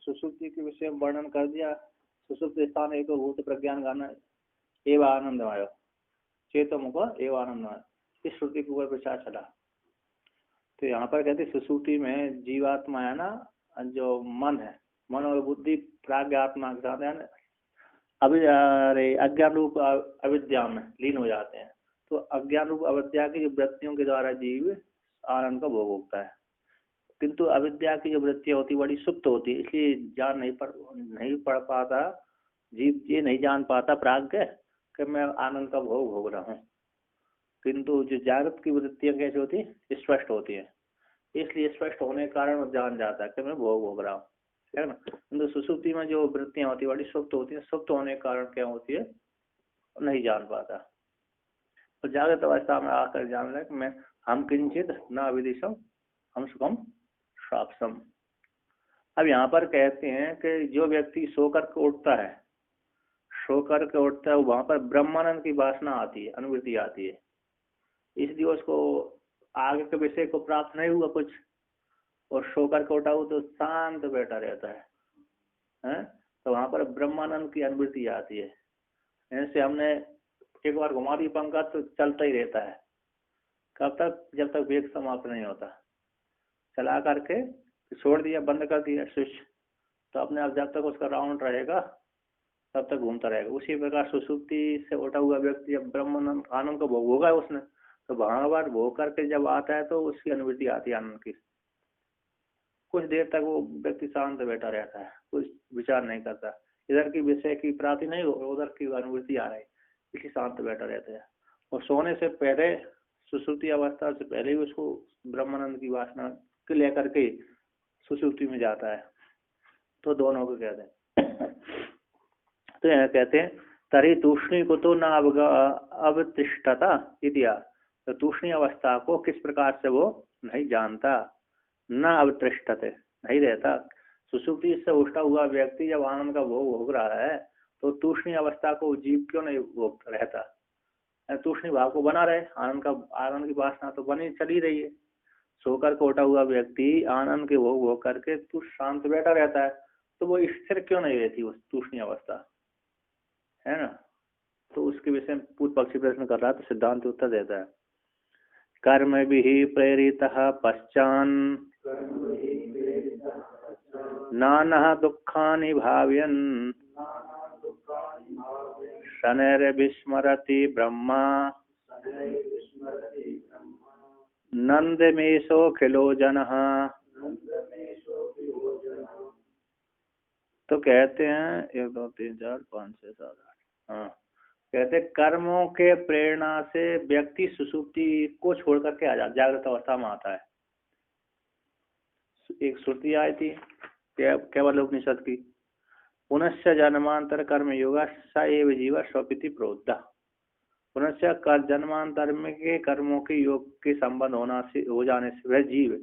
सुषुप्ति के विषय में वर्णन कर दिया। सुषुप्ति स्थान एक भूत प्रज्ञान गाना एवं आनंदमय चेतमुख एवं आनंदमय, इस श्रुति के ऊपर विचार चला। तो यहाँ पर कहते सुषुप्ति में जीवात्मा है ना, जो मन है, मन और बुद्धि प्राज्ञ आत्मा के साथ है अज्ञान रूप अविद्या में लीन हो जाते हैं। तो अज्ञान रूप अविद्या की जो वृत्तियों के द्वारा जीव आनंद का भोग होता है, किंतु अविद्या की जो वृत्तियां होती बड़ी सुप्त होती है, इसलिए जान नहीं पढ़ पाता जीव, ये नहीं जान पाता प्राज्ञ कि मैं आनंद का भोग भोग रहा हूँ। किंतु जो जागृत की वृत्तियां कैसे होती है, स्पष्ट होती है, इसलिए स्पष्ट होने के कारण वो जान जाता है कि मैं भोग भोग रहा हूँ, है ना। किंतु सुसुप्ति में जो वृत्तियां होती है बड़ी सुप्त होती है, सुप्त होने के कारण क्या होती है, नहीं जान पाता। तो जागृत अवस्था में आकर जान रहा है कि मैं हम किंचित न अविदिशम हम सुखम स्वाप्सम। अब यहाँ पर कहते हैं कि जो व्यक्ति सो करके उठता है, वहां पर ब्रह्मानंद की वासना आती है, अनुभूति आती है, इसलिए उसको आगे के विषय को प्राप्त नहीं हुआ कुछ, और सो करके उठा हो तो शांत बैठा रहता है? तो वहां पर ब्रह्मानंद की अनुभूति आती है। ऐसे हमने एक बार घुमा दी पंखा तो चलता ही रहता है, कब तक, जब तक वेग समाप्त नहीं होता। चला करके छोड़ दिया, बंद कर दिया स्विच, तो अपने आप जब तक उसका राउंड रहेगा तब तक घूमता रहेगा। उसी प्रकार सुसुप्ति से उठा हुआ व्यक्ति जब ब्रह्मानंद आनंद को भोग होगा उसने, तो बार भोग करके जब आता है तो उसकी अनुभूति आती है आनंद की। कुछ देर तक वो व्यक्ति शांत बैठा रहता है, कुछ विचार नहीं करता, इधर की विषय की प्राप्ति नहीं हो, उधर की अनुभूति आ रही, इसलिए शांत बैठा रहता है। और सोने से पहले, सुसुप्ति अवस्था से पहले ही उसको ब्रह्मानंद की वासना के लेकर के सुसुप्ति में जाता है। तो दोनों को कहते हैं। तो यहाँ कहते हैं तरी तूष्णी को तो न अवतिष्ठता इतिया, तो तूष्णी अवस्था को किस प्रकार से वो नहीं जानता, न अवतिष्ठते नहीं रहता। सुसुप्ति से उठा हुआ व्यक्ति जब आनंद का भोग भोग रहा है तो तूष्णी अवस्था को जीव क्यों नहीं भोग रहता, तूष्णी भाव को बना रहे, आनंद की वासना तो बनी चली रही है। सोकर को उठा हुआ व्यक्ति आनंद के भोग भोग करके तू शांत बैठा रहता है, तो वो स्थिर क्यों नहीं रहती उस तूष्णी अवस्था, है ना। तो उसके विषय में पूर्व पक्षी प्रश्न कर रहा है, तो सिद्धांत उत्तर देता है कर्म भी प्रेरित पश्चान नाना दुखानि भावयन् शनैर्विस्मरति ब्रह्मा नंदमेशोऽखिलो जनः। तो कहते हैं 1 2 3 4 5 6 7 8, हाँ, कहते कर्मों के प्रेरणा से व्यक्ति सुसुप्ति को छोड़ करके आ जाता, जागृत अवस्था में आता है। एक श्रुति आई थी केवल उपनिषद की, पुनश्च जन्मांतर कर्म योगा स एव जीव स्वपिति प्रोद्धा। पुनश्च जन्मांतर में के कर्मों के योग के संबंध हो जाने से वह जीव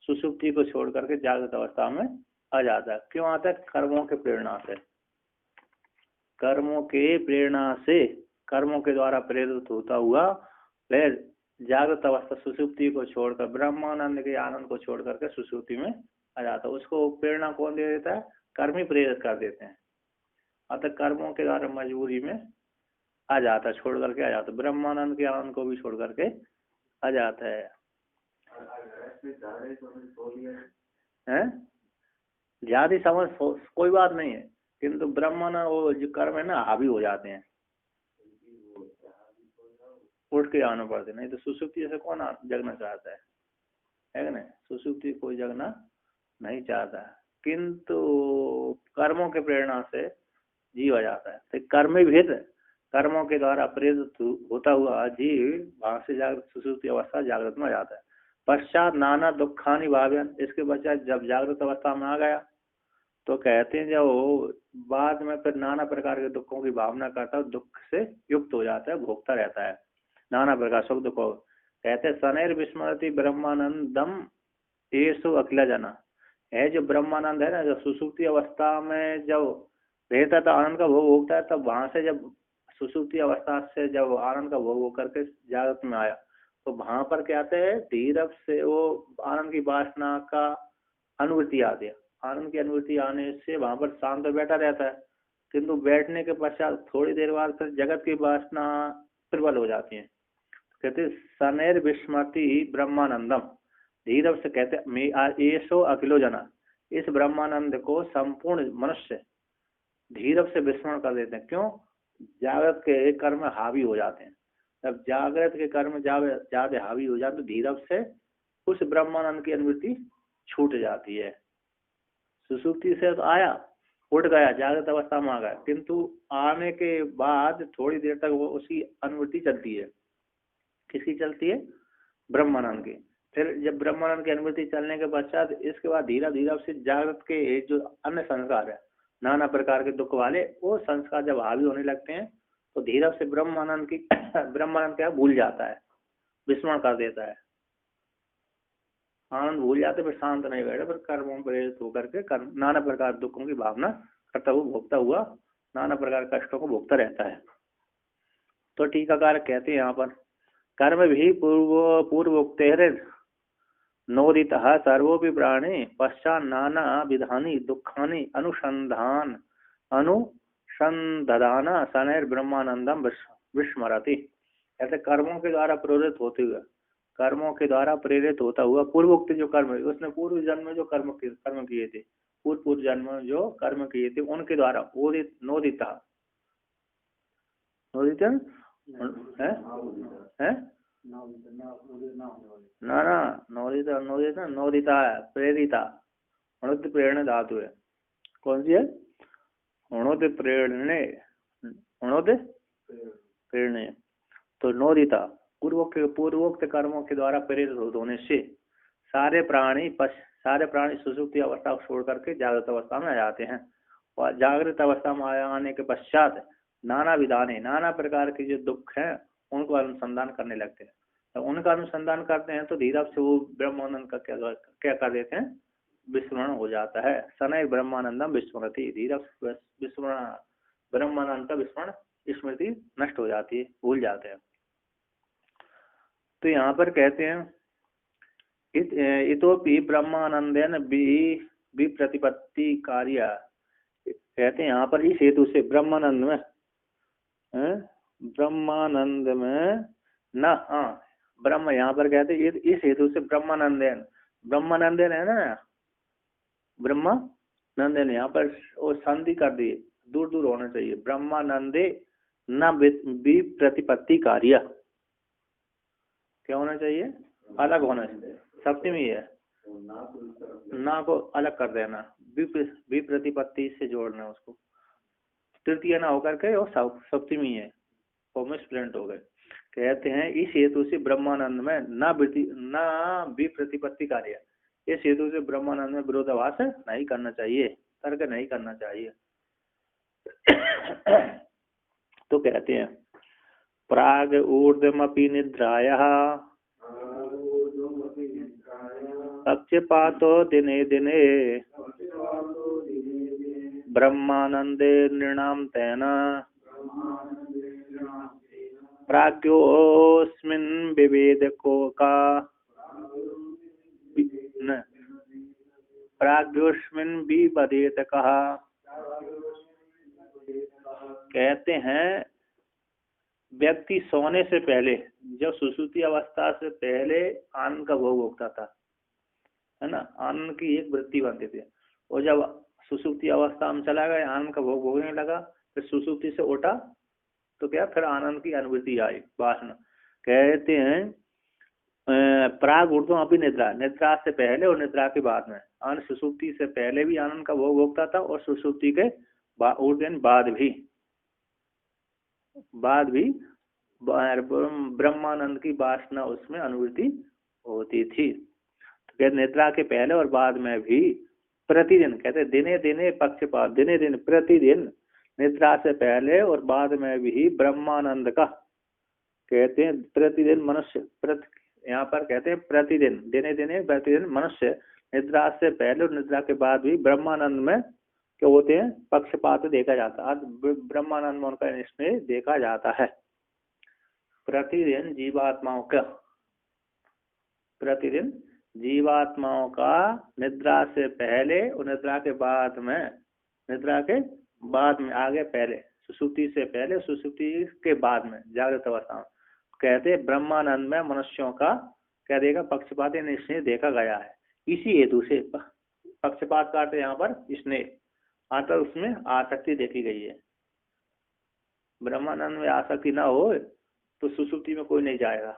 सुसुप्ति को छोड़ करके जागृत अवस्था में आ जाता है। क्यों आता है? कर्मों के प्रेरणा से, कर्मों के प्रेरणा से, कर्मों के द्वारा प्रेरित होता हुआ वह जागृत अवस्था सुसुप्ति को छोड़कर ब्रह्मानंद के आनंद को छोड़ करके सुसुप्ति में आ जाता है। उसको प्रेरणा कौन दे देता है? कर्म ही प्रेरित कर देते हैं। अतः कर्मों के द्वारा मजबूरी में आ जाता है, छोड़ करके आ जाता है, ब्रह्मानंद के आनंद को भी छोड़ करके आ जाता है। ज्यादा समझ कोई बात नहीं है, किंतु ब्रह्मानंद वो जो कर्म है ना हावी हो जाते हैं, उठ के आना पड़ते, नहीं तो सुसुप्ति से कौन जगना चाहता है ना। सुसुप्ति कोई जगना नहीं चाहता, किंतु कर्मों के प्रेरणा से जीव आ जाता है। तो कर्म भेद, कर्मों के द्वारा प्रेरित होता हुआ जीव वहां से जागृत सुसुप्ति अवस्था जागृत में आ जाता है। पश्चात नाना दुखानि भावयन्, इसके पश्चात जब जागृत अवस्था में आ गया तो कहते हैं जब बाद में फिर नाना प्रकार के दुखों की भावना करता है, दुख से युक्त हो जाता है, भोगता रहता है नाना प्रकार सुख दुख। कहते शनैर विस्मरति ब्रह्मानंदम येषु अखिल जना, है जो ब्रह्मानंद है ना, जब सुसुप्ति अवस्था में जब रहता था आनंद का भोग भोगता है, तब वहां से जब सुसुप्ति अवस्था से जब आनंद का भोग भोग करके जागृत में आया तो वहां पर क्या आते हैं, धीरे से वो आनंद की वासना का अनुभूति आती है, आनंद की अनुभूति आने से वहां पर शांत बैठा रहता है, किंतु बैठने के पश्चात थोड़ी देर बाद फिर जगत की वासना प्रबल हो जाती है। कहते शनैर विस्मृति ब्रह्मानंदम, धीरज से कहते येषो अखिलो जना, इस ब्रह्मानंद को संपूर्ण मनुष्य धीरज से विस्मरण कर देते हैं। क्यों? जागृत के कर्म हावी हो जाते हैं। जब जागृत के कर्म ज्यादा हावी हो जाते तो धीरज से उस ब्रह्मानंद की अनुभूति छूट जाती है। सुसुप्ति से तो आया, उठ गया, जागृत अवस्था में आ गया, किंतु आने के बाद थोड़ी देर तक वो उसकी अनुभूति चलती है। किसकी चलती है? ब्रह्मानंद की। फिर जब ब्रह्मानंद की अनुभूति चलने के पश्चात इसके बाद धीरे धीरे से जागृत के जो अन्य संस्कार है, नाना प्रकार के दुख वाले, वो संस्कार जब हावी होने लगते हैं तो धीरे से ब्रह्मानंद क्या भूल जाता है, विस्मरण कर देता है, आनंद भूल जाते, फिर शांत नहीं बैठे, फिर कर्मों में प्रेरित होकर के कर्म नाना प्रकार दुखों की भावना करता हुआ भोगता हुआ नाना प्रकार कष्टों को भोगता रहता है। तो टीकाकार कहते हैं यहाँ पर कर्म भी पूर्वोक्तेर नोदितः सर्वोपि प्राणे पश्चात् नाना विधानि दुखानि अनुसंधान शनैर ब्रह्मानंदम विस्मरति। ऐसे कर्मों के द्वारा प्रेरित होते हुए, कर्मों के द्वारा प्रेरित होता हुआ पूर्वोक्त जो कर्म है, उसने पूर्व जन्म में जो कर्म किए थे, पूर्व जन्म में जो कर्म किए थे उनके द्वारा नोदिता नोदिता है प्रेरिता, अणुत प्रेरणा धातु है। कौन सी है? अणुत प्रेरणे। तो नोदिता पूर्वोक्त कर्मों के द्वारा प्रेरित होने से सारे प्राणी सुषुप्ति अवस्था को छोड़ करके जागृत अवस्था में आ जाते हैं, और जागृत अवस्था में आने के पश्चात नाना प्रकार के जो दुख हैं उनको अनुसंधान करने लगते हैं। तो उनका अनुसंधान करते हैं तो धीरे से वो ब्रह्मानंद का क्या कर देते हैं? विस्मरण हो जाता है। शनैः ब्रह्मानंदम विस्मरति, धीरे विस्मरण ब्रह्मानंद का विस्मरण, स्मृति नष्ट हो जाती है, भूल जाते हैं। तो यहाँ पर कहते हैं इतोपि ब्रह्मानंदेन विप्रतिपत्ति कार्य, कहते हैं यहाँ पर इस हेतु से ब्रह्मानंद में न ब्रह्म, यहाँ पर कहते हैं इस हेतु से ब्रह्मानंदेन है ना, ब्रह्मानंदेन, यहाँ पर वो संधि कर दी, दूर दूर होना चाहिए। ब्रह्मानंदे न विप्रतिपत्ति कार्य, क्या होना चाहिए? अलग होना चाहिए, सप्तमी है, ना को अलग कर देना, विप्रतिपत्ति से जोड़ना उसको, तृतीय ना होकर के और सप्तमी है, वो मिसप्लेंट हो गए। कहते हैं इस हेतु से ब्रह्मानंद में न विप्रतिपत्ति कार्य, इस हेतु से ब्रह्मानंद में विरोधाभास नहीं करना चाहिए, तर्क नहीं करना चाहिए। तो कहते हैं प्राग ऊर्ध्वमपि निद्रायाः पक्षपातो दिने दिने ब्रह्मानंदे नृणाम तेन प्राज्ञोऽस्मिन् विवेदको का प्राज्ञोऽस्मिन् विवदेत कहा। कहते हैं व्यक्ति सोने से पहले, जब सुषुप्ति अवस्था से पहले आनंद का भोग होता था, है ना, आनंद की एक वृत्ति बनती थी, और जब सुषुप्ति अवस्था में चला गया, आनंद का भोग भोगने लगा, फिर सुषुप्ति से उठा तो क्या, फिर आनंद की अनुभूति आई, वासना। कहते हैं प्राग ऊर्ध्वम अपि निद्रा, निद्रा से पहले और निद्रा के बाद में, आनंद सुषुप्ति से पहले भी आनंद का भोग भोगता था, और सुषुप्ति के बाद भी ब्रह्मानंद की वासना उसमें अनुभूति होती थी। तो कहते निद्रा के पहले और बाद में भी प्रतिदिन, कहते दिने दिने पक्षपात, दिने दिन प्रतिदिन, निद्रा से पहले और बाद में भी ब्रह्मानंद का, कहते हैं प्रतिदिन मनुष्य, यहाँ पर कहते हैं प्रतिदिन, दिने दिने प्रतिदिन मनुष्य निद्रा से पहले और निद्रा के बाद भी ब्रह्मानंद में क्या होते हैं? पक्षपात देखा जाता है, ब्रह्मानंद में उनका इसमें देखा जाता है। प्रतिदिन जीवात्माओं का, प्रतिदिन जीवात्माओं का निद्रा से पहले और निद्रा के बाद में आगे पहले, सुसुप्ति से पहले सुसुप्ति के बाद में जागृत अवस्था में, कहते ब्रह्मानंद में मनुष्यों का कह देगा पक्षपात स्नेह देखा गया है। इसी हेतु से पक्षपात काटते यहाँ पर स्नेह आता, उसमें आसक्ति देखी गई है। ब्रह्मानंद में आसक्ति ना हो तो सुसुप्ति में कोई नहीं जाएगा।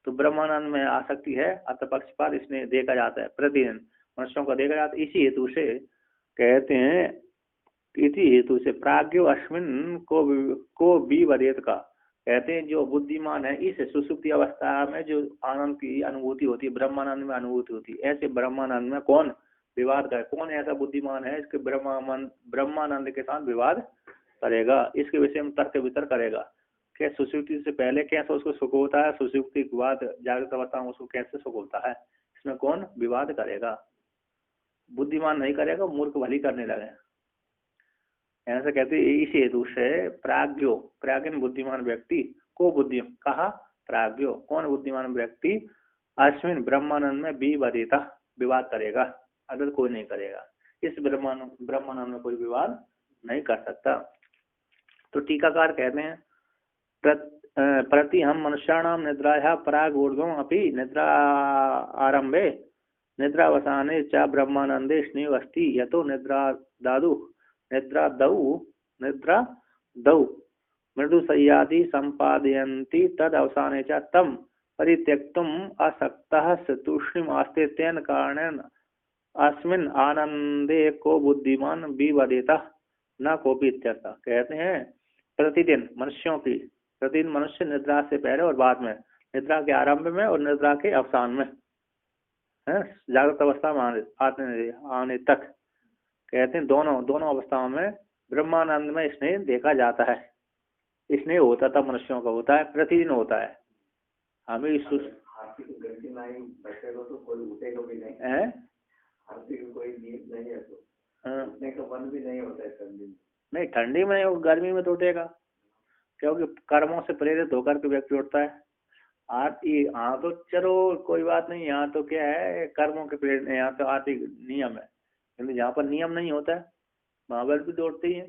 तो ब्रह्मानंद में आसक्ति है, अतः पक्षपात इसमें देखा जाता है, प्रतिदिन मनुष्यों का देखा जाता है। इसी हेतु से कहते हैं, इसी हेतु से प्राज्ञो अश्विन को विवरेत का, कहते हैं जो बुद्धिमान है इस सुसुप्ति अवस्था में जो आनंद की अनुभूति होती है, ब्रह्मानंद में अनुभूति होती है, ऐसे ब्रह्मानंद में कौन विवाद करे, कौन ऐसा बुद्धिमान है इसके ब्रह्मानंद के साथ विवाद करेगा, इसके विषय में तर्क वितर्क करेगा। क्या सुसुप्ति से पहले कैसे उसको सुख होता है, सुसुप्ति के बाद जागृत अवस्था में उसको कैसे सुख होता है, इसमें कौन विवाद करेगा। बुद्धिमान नहीं करेगा, मूर्ख भली करने लगे, ऐसा कहते हैं। इसी हेतु से प्राज्ञ बुद्धिमान व्यक्ति को बुद्धि कहा, प्राज्ञो कौन बुद्धिमान व्यक्ति अश्विन ब्रह्मानंद में विवाद करेगा, अगर कोई नहीं करेगा। इस ब्रह्मानंद में कोई विवाद नहीं कर सकता। तो टीकाकार कहते हैं प्रति हम मनुष्याणाम निद्राया पराग ऊर्ध्वम अपि निद्रा आरंभे निद्रावसाने च ब्रह्मानंदे स्नेह अस्ति यतो निद्रा दौ मृदु सय्यादि संपादयन्ति तद अवसाने च तम परित्यक्तुम असक्तः तूष्णीम आस्ते तेन कारणेन अस्मिन् आनंदे को बुद्धिमान विवदेता न कोपी इत्यर्थ। कहते हैं प्रतिदिन मनुष्य निद्रा से पहले और बाद में, निद्रा के आरंभ में और निद्रा के अवसान में, जागृत अवस्था में आने तक, कहते हैं दोनों अवस्थाओं में ब्रह्मानंद में स्नेह देखा जाता है। स्नेह होता था मनुष्यों का, होता है, प्रतिदिन होता है। हमें नहीं, ठंडी में गर्मी में तो उठेगा, क्योंकि कर्मों से प्रेरित होकर के व्यक्ति उठता है। हाँ तो चलो कोई बात नहीं, यहाँ तो क्या है कर्मों के प्रेरित, यहाँ तो आर्थिक नियम है, क्योंकि जहाँ पर नियम नहीं होता है वहाँ पर भी तो उठते ही है,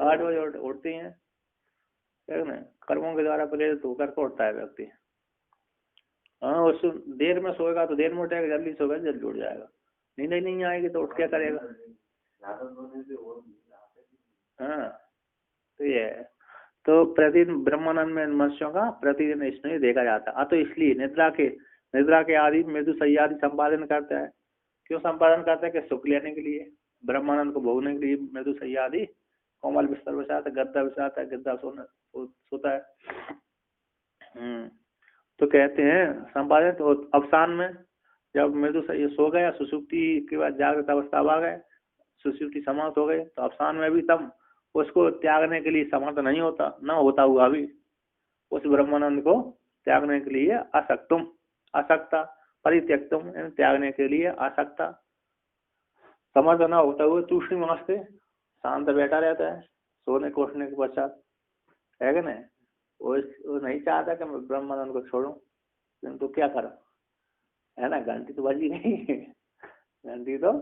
8 बजे उठते हैं, कर्मों के द्वारा प्रेरित होकर के उठता है व्यक्ति। हाँ, उस देर में सोएगा तो देर में उठेगा, जल्दी सोएगा जल्दी उठ जाएगा, नींद नहीं आएगी तो उठ क्या करेगा। हाँ, तो ये है। तो प्रतिदिन ब्रह्मानंद में मनुष्यों का प्रतिदिन स्नेह देखा जाता है। तो इसलिए निद्रा के आदि मृदु सय्यादि संपादन करता है। क्यों संपादन करता है? कि सुख लेने के लिए, ब्रह्मानंद को भोगने के लिए मृदु सय्यादि कोमल बिस्तर बिछाता है, गद्दा बिछाता है, गद्दा सोता है। तो कहते हैं संपादन। तो अवसान में जब मृदु सो गया, सुसुप्ति के बाद जागृत अवस्था आ गए, सुसुप्ति समाप्त हो गए, तो अवसान में भी तब उसको त्यागने के लिए समर्थ नहीं होता, न होता हुआ भी उस ब्रह्मानंद को त्यागने के लिए असक्ता परित्यक्तुम, त्यागने के लिए असक्ता समर्थ न होता हुआ तूष्णीम आस्ते शांत बैठा रहता है सोने कोसने के पश्चात, है कि नहीं। वो नहीं चाहता कि मैं ब्रह्मानंद को छोड़ूं, तो क्या करूं, है ना। घंटी तो बजी गई, घंटी तो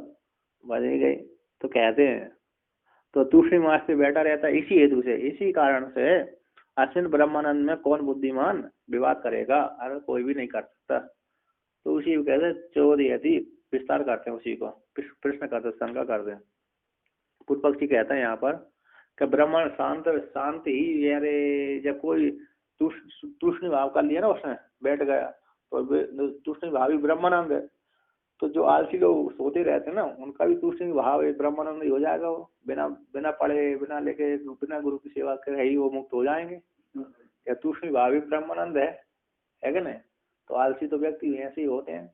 बजी गई। तो कहते हैं तो तूष्णी मास से बैठा रहता है। इसी हेतु से, इसी कारण से अश्विन ब्रह्मानंद में कौन बुद्धिमान विवाद करेगा, अगर कोई भी नहीं कर सकता। तो उसी को कहते हैं चौदहति, विस्तार करते हैं उसी को, प्रश्न करते शंका करते हैं। पूर्व पक्षी कहता है यहाँ पर कि ब्रह्मांड शांत ही, यारे जब कोई तूष्णी भाव कर लिया ना उसने, बैठ गया, तो तूष्णी भाव ही ब्रह्मानंद है। तो जो आलसी लोग सोते रहते हैं ना, उनका भी तूष्णी भाव एक ब्रह्मानंद ही हो जाएगा। वो बिना पढ़े, बिना लेके, बिना गुरु की सेवा करे ही वो मुक्त हो जाएंगे। क्या तूष्णी भाव ही ब्रह्मानंद है कि नहीं। तो आलसी तो व्यक्ति ऐसे ही होते हैं,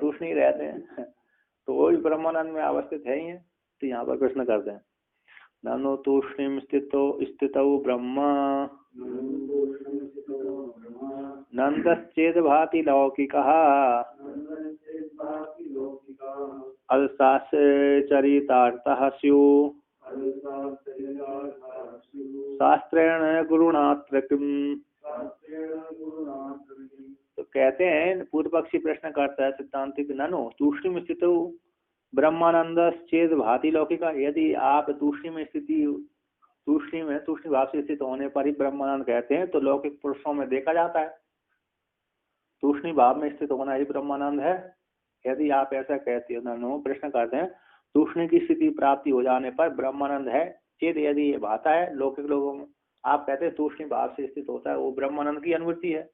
तूष्णी रहते हैं, तो वो भी ब्रह्मानंद में अवस्थित है ही है। तो यहाँ पर प्रश्न करते हैं ननु तूष्णीम स्थितौ ब्रह्मा नंदश्चेद भाति लौकिकः अलसाश्चरितार्थः स्युः शास्त्रेण गुरुणात्र किम्। तो कहते हैं पूर्व पक्षी प्रश्न करता है सिद्धांतिक ननु तूष्णीम स्थित ब्रह्मानंद चेत भांति लौकिका। यदि आप तूष्णीम स्थिति तूष्णी भाव से स्थित होने पर ही ब्रह्मानंद कहते हैं तो लौकिक पुरुषों में देखा जाता है तूष्णी भाव में स्थित होना ही ब्रह्मानंद है। यदि आप ऐसा कहते हो, प्रश्न करते हैं तूष्णी की स्थिति प्राप्ति हो जाने पर ब्रह्मानंद है चेत, यदि ये भाता है लौकिक लोगों में, आप कहते हैं तूष्णी भाव से स्थित होता है, वो ब्रह्मानंद की अनुभूति है।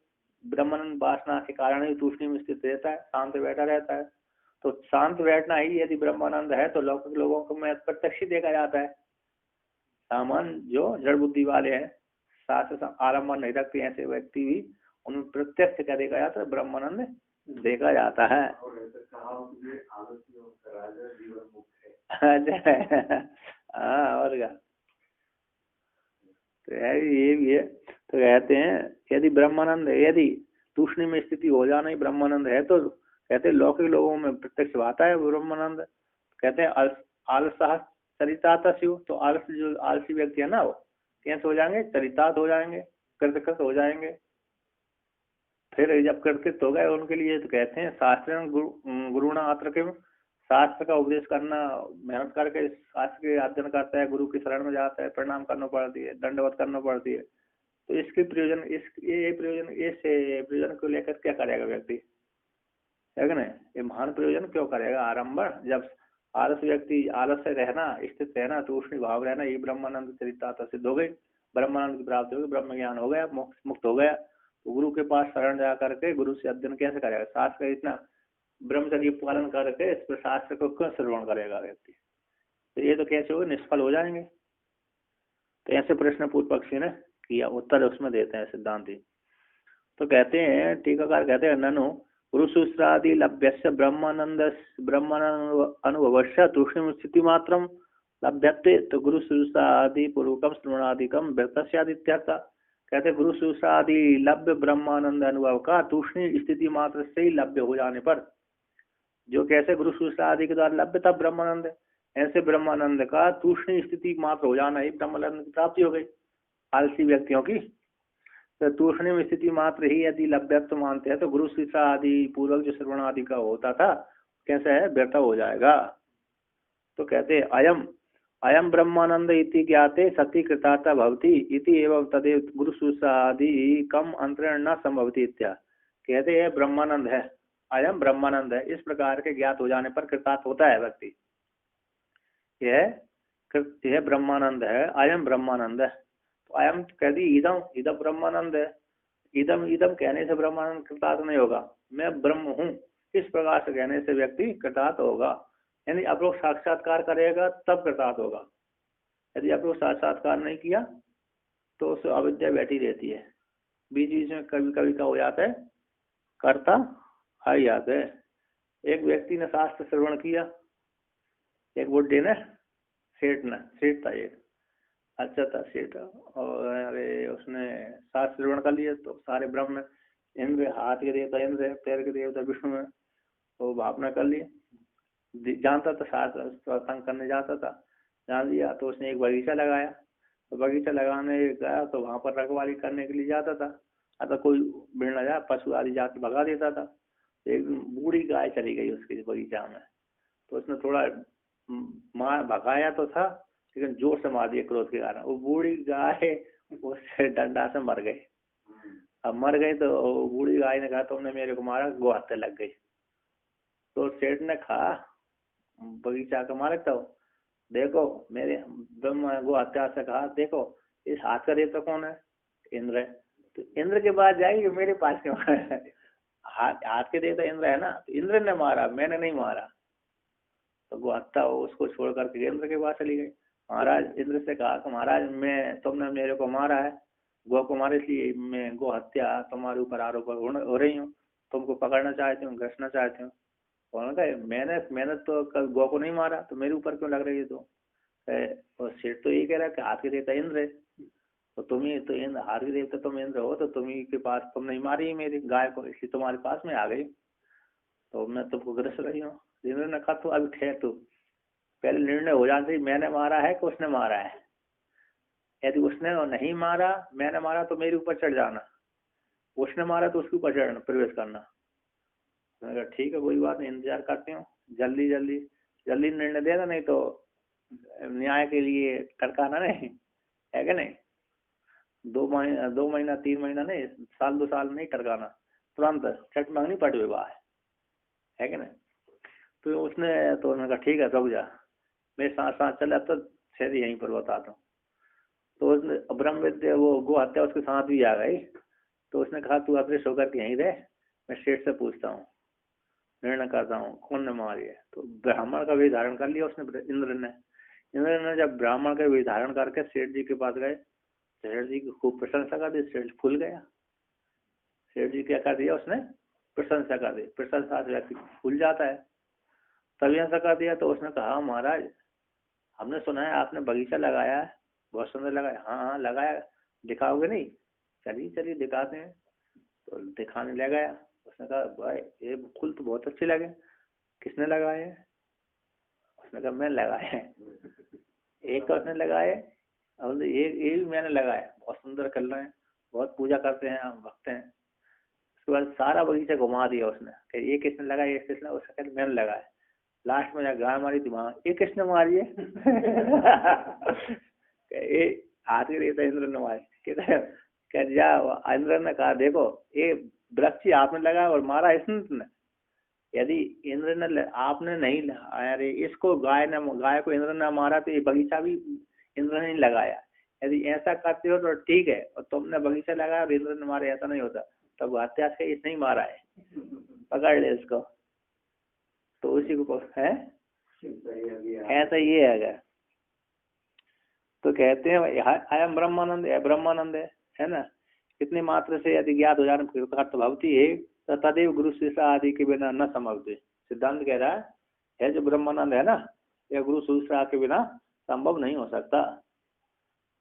ब्रह्मानंद वासना के कारण ही तूष्णी में स्थित रहता है, शांत बैठा रहता है। तो शांत बैठना ही यदि ब्रह्मानंद है तो लौकिक लोगों को में प्रत्यक्ष देखा जाता है। सामान्य जो जड़ बुद्धि वाले हैं, शास्त्र आलम्बन नहीं रखते, ऐसे व्यक्ति भी उनमें प्रत्यक्ष क्या देखा जाता है, ब्रह्मानंद देखा जाता है। हाँ और क्या, तो ये भी है। तो कहते हैं यदि ब्रह्मानंद है, यदि तूष्णी में स्थिति हो जाना ही ब्रह्मानंद है तो कहते हैं लौकिक लोगों में प्रत्यक्ष आता है ब्रह्मानंद। कहते हैं आलसा चरितार्थ, तो आलस जो आलसी व्यक्ति है ना वो कैसे हो जाएंगे, चरितार्थ हो जाएंगे, कृतकृत हो जाएंगे। फिर जब कृतकृत हो गए उनके लिए तो कहते हैं शास्त्र गुरुणा आत्र के, शास्त्र का उपदेश करना, मेहनत करके शास्त्र के अध्ययन करता है, गुरु की शरण में जाता है, प्रणाम करना पड़ती है, दंडवत करना पड़ती है। तो इसके प्रयोजन ये प्रयोजन को लेकर क्या करेगा व्यक्ति, है कि नहीं, ये महान प्रयोजन क्यों करेगा आरंभ। जब आलस व्यक्ति आलस से रहना, स्थित रहना, तूष्णी भाव रहना, ये ब्रह्मानंद चरितार्थ सिद्ध हो गई, ब्रह्मानंद की प्राप्ति हो गई, ब्रह्म ज्ञान हो गया, मुक्त हो गया। तो गुरु के पास शरण जा करके गुरु से अध्ययन कैसे करेगा, शास्त्र का इतना ब्रह्मचर्य पालन करके इस शास्त्र को क्यों श्रवण करेगा व्यक्ति, तो ये तो कैसे हो निष्फल हो जाएंगे। तो ऐसे प्रश्न पूर्व पक्षी ने किया, उत्तर उसमें देते हैं सिद्धांति। तो कहते हैं टीकाकार कहते हैं ननु गुरुसूत्रादि लभ्यस्य ब्रह्मानंद अनुभवस्य तूष्णीम स्थिति मात्रम लभ्यते, तो गुरुसूत्रादि पूर्वकम श्रवणादिकम व्यक्तस्यादित्यर्थ। कहते गुरुसूत्रादि लभ्य ब्रह्मानंद अनुभव का तूष्णी स्थिति मात्र से ही लभ्य हो जाने पर, जो कैसे गुरुसूत्रादि के द्वारा लभ्य था ब्रह्मानंद, ऐसे ब्रह्मानंद का तूष्णी स्थिति मात्र हो जाना ही ब्रह्मानंद की प्राप्ति हो गई आलसी व्यक्तियों की। तो तूष्णी में स्थिति मात्र ही यदि लभ्यत्व मानते हैं तो गुरु शिक्षा आदि पूर्वक जो श्रवण आदि का होता था कैसे है, व्यर्थ हो जाएगा। तो कहते हैं अयम ब्रह्मानंद इति ज्ञाते सती कृतार्था भवति इति एवं तदेव गुरु शिक्षा आदि कम अंतरण न संभवती इत्या। कहते हैं ब्रह्मानंद है, अयम ब्रह्मानंद है, इस प्रकार के ज्ञात हो जाने पर कृतार्थ होता है व्यक्ति। यह ब्रह्मानंद है, अयम ब्रह्मानंद है। तो अयम कह दी इदम ब्रह्मानंद है, इदम कहने से ब्रह्मानंद कृतार्थ नहीं होगा, मैं ब्रह्म हूँ, इस प्रकार से कहने से व्यक्ति कृतार्थ होगा। यानी आप लोग साक्षात्कार करेगा तब कृतार्थ होगा, यदि आप लोग साक्षात्कार नहीं किया तो उस अविद्या बैठी रहती है, बीच बीच में कभी कभी का हो जाता है कर्ता आ जाते है। एक व्यक्ति ने शास्त्र श्रवण किया, एक बुढ़े ने सेठ था एक अच्छा था सेठ, और अरे उसने शास्त्र श्रवण कर लिया तो सारे ब्रह्म इंद्र, हाथ के देवता इंद्र, पैर के देवता विष्णु में, तो भावना कर लिए, जानता था शास्त्र सत्संग करने जाता था, जान लिया। तो उसने एक बगीचा लगाया, तो बगीचा लगाने गया तो वहां पर रखवाली करने के लिए जाता था, अतः कोई मिल न जाए पशु आदि जाके भगा देता था। एक बूढ़ी गाय चली गई उसके बगीचा में, तो उसने थोड़ा मार भगाया तो था लेकिन जोर से मार दिया क्रोध के कारण, वो बूढ़ी गाय उससे डंडा से मर गई। अब मर गई तो बूढ़ी गाय ने कहा तुमने मेरे को मारा, गो हत्या लग गई। तो सेठ ने कहा बगीचा का मालिक था, देखो मेरे गो हत्या से कहा देखो इस हाथ का देवता कौन है, इंद्र है, तो इंद्र के पास जाएगी मेरे पास क्यों है, हाथ के देवता इंद्र है ना, तो इंद्र ने मारा, मैंने नहीं मारा। तो गो हत्या उसको छोड़ करके इंद्र के पास चली गई। महाराज इंद्र से कहा कि महाराज तुमने मेरे को मारा है, गो को मारे, इसलिए मैं गो हत्या तुम्हारे ऊपर आरोप हो रही हूँ, तुमको पकड़ना चाहती हूँ, घसना चाहती हूँ। उन्होंने कहा मैंने तो कल गौ को नहीं मारा, तो मेरे ऊपर क्यों लग रही है तो, और सेठ तो यही कह रहा है कि हाथ के देवता इंद्र है, तो तुम ही तो इंद्र, हाथ के देवता तुम इंद्र हो, तो तुम्ही के पास तुम नहीं मारी मेरी गाय को, इसलिए तुम्हारे पास में आ गई, तो मैं तुमको ग्रस रही हूँ। इंद्र ने कहा तो अभी ठहर, तू पहले निर्णय हो जाना चाहिए मैंने मारा है कि उसने मारा है। यदि उसने नहीं मारा, मैंने मारा, तो मेरे ऊपर चढ़ जाना, उसने मारा तो उसके ऊपर चढ़ना, प्रवेश करना। मैंने कहा ठीक है कोई बात नहीं, इंतजार करते हो, जल्दी जल्दी जल्दी निर्णय देगा, नहीं तो न्याय के लिए टरकाना नहीं है क्या नहीं। 2 महीना 3 महीना नहीं, साल 2 साल नहीं टरकाना, तुरंत चट मांगनी पट विवाह है क्या नहीं। तो उसने तो मैंने कहा ठीक है रुक जा, मेरे साथ साथ चले, अब तो शायद यहीं पर बताता हूँ। तो उसने ब्रह्म विद्या वो गो हत्या उसके साथ भी आ गई। तो उसने कहा तू अपने होकर के यहीं रह, मैं सेठ से पूछता हूँ, निर्णय करता हूँ कौन ने मारी है। तो ब्राह्मण का वेश धारण कर लिया उसने, इंद्र ने जब ब्राह्मण का वेश धारण करके सेठ जी के पास गए, सेठ जी की खूब प्रशंसा कर दी, सेठ फूल गया। सेठ जी क्या कर दिया उसने, प्रशंसा कर दी, प्रशंसा से व्यक्ति फूल जाता है। तभी ऐसा कर दिया। तो उसने कहा महाराज हमने सुना है आपने बगीचा लगाया है, बहुत सुंदर लगाया। हाँ हाँ लगाया, दिखाओगे नहीं, चलिए चलिए दिखाते हैं। तो दिखाने ले गया। उसने कहा भाई ये फूल तो बहुत अच्छे लगे, किसने लगाए हैं। उसने कहा मैंने लगाए हैं। एक तो उसने लगाए और ये भी मैंने लगाया, बहुत सुंदर कल रहे हैं, बहुत पूजा करते हैं हम, भक्त हैं। उसके बाद सारा बगीचा घुमा दिया उसने कि ये किसने लगाया, ये किसने, उसने कहा मैंने लगाया। लास्ट में गाय मारी थी वहां, ये किसने मारी है। ये हाथ की रेत इंद्र ने मारी। कह जा, इंद्र ने कहा देखो ये वृक्ष आपने लगाया और मारा इसने। यदि इंद्र ने आपने नहीं, अरे इसको गाय को इंद्र ने मारा तो ये बगीचा भी इंद्र ने नहीं लगाया। यदि ऐसा करते हो तो ठीक है, और तुमने बगीचा लगाया और इंद्र ने मारा, ऐसा नहीं होता। तब हत्या से इसने ही मारा है, पकड़ ले इसको। तो उसी को है ऐसा ये है। तो कहते हैं अयम ब्रह्मानंद है, ब्रह्मानंद है ना। कितनी मात्र से यदि ज्ञात हो जाने तो भवती है, तो तदेव गुरु शिष्य आदि के बिना न समझते। सिद्धांत कह रहा है जो ब्रह्मानंद है ना, यह गुरु शिष्य के बिना संभव नहीं हो सकता।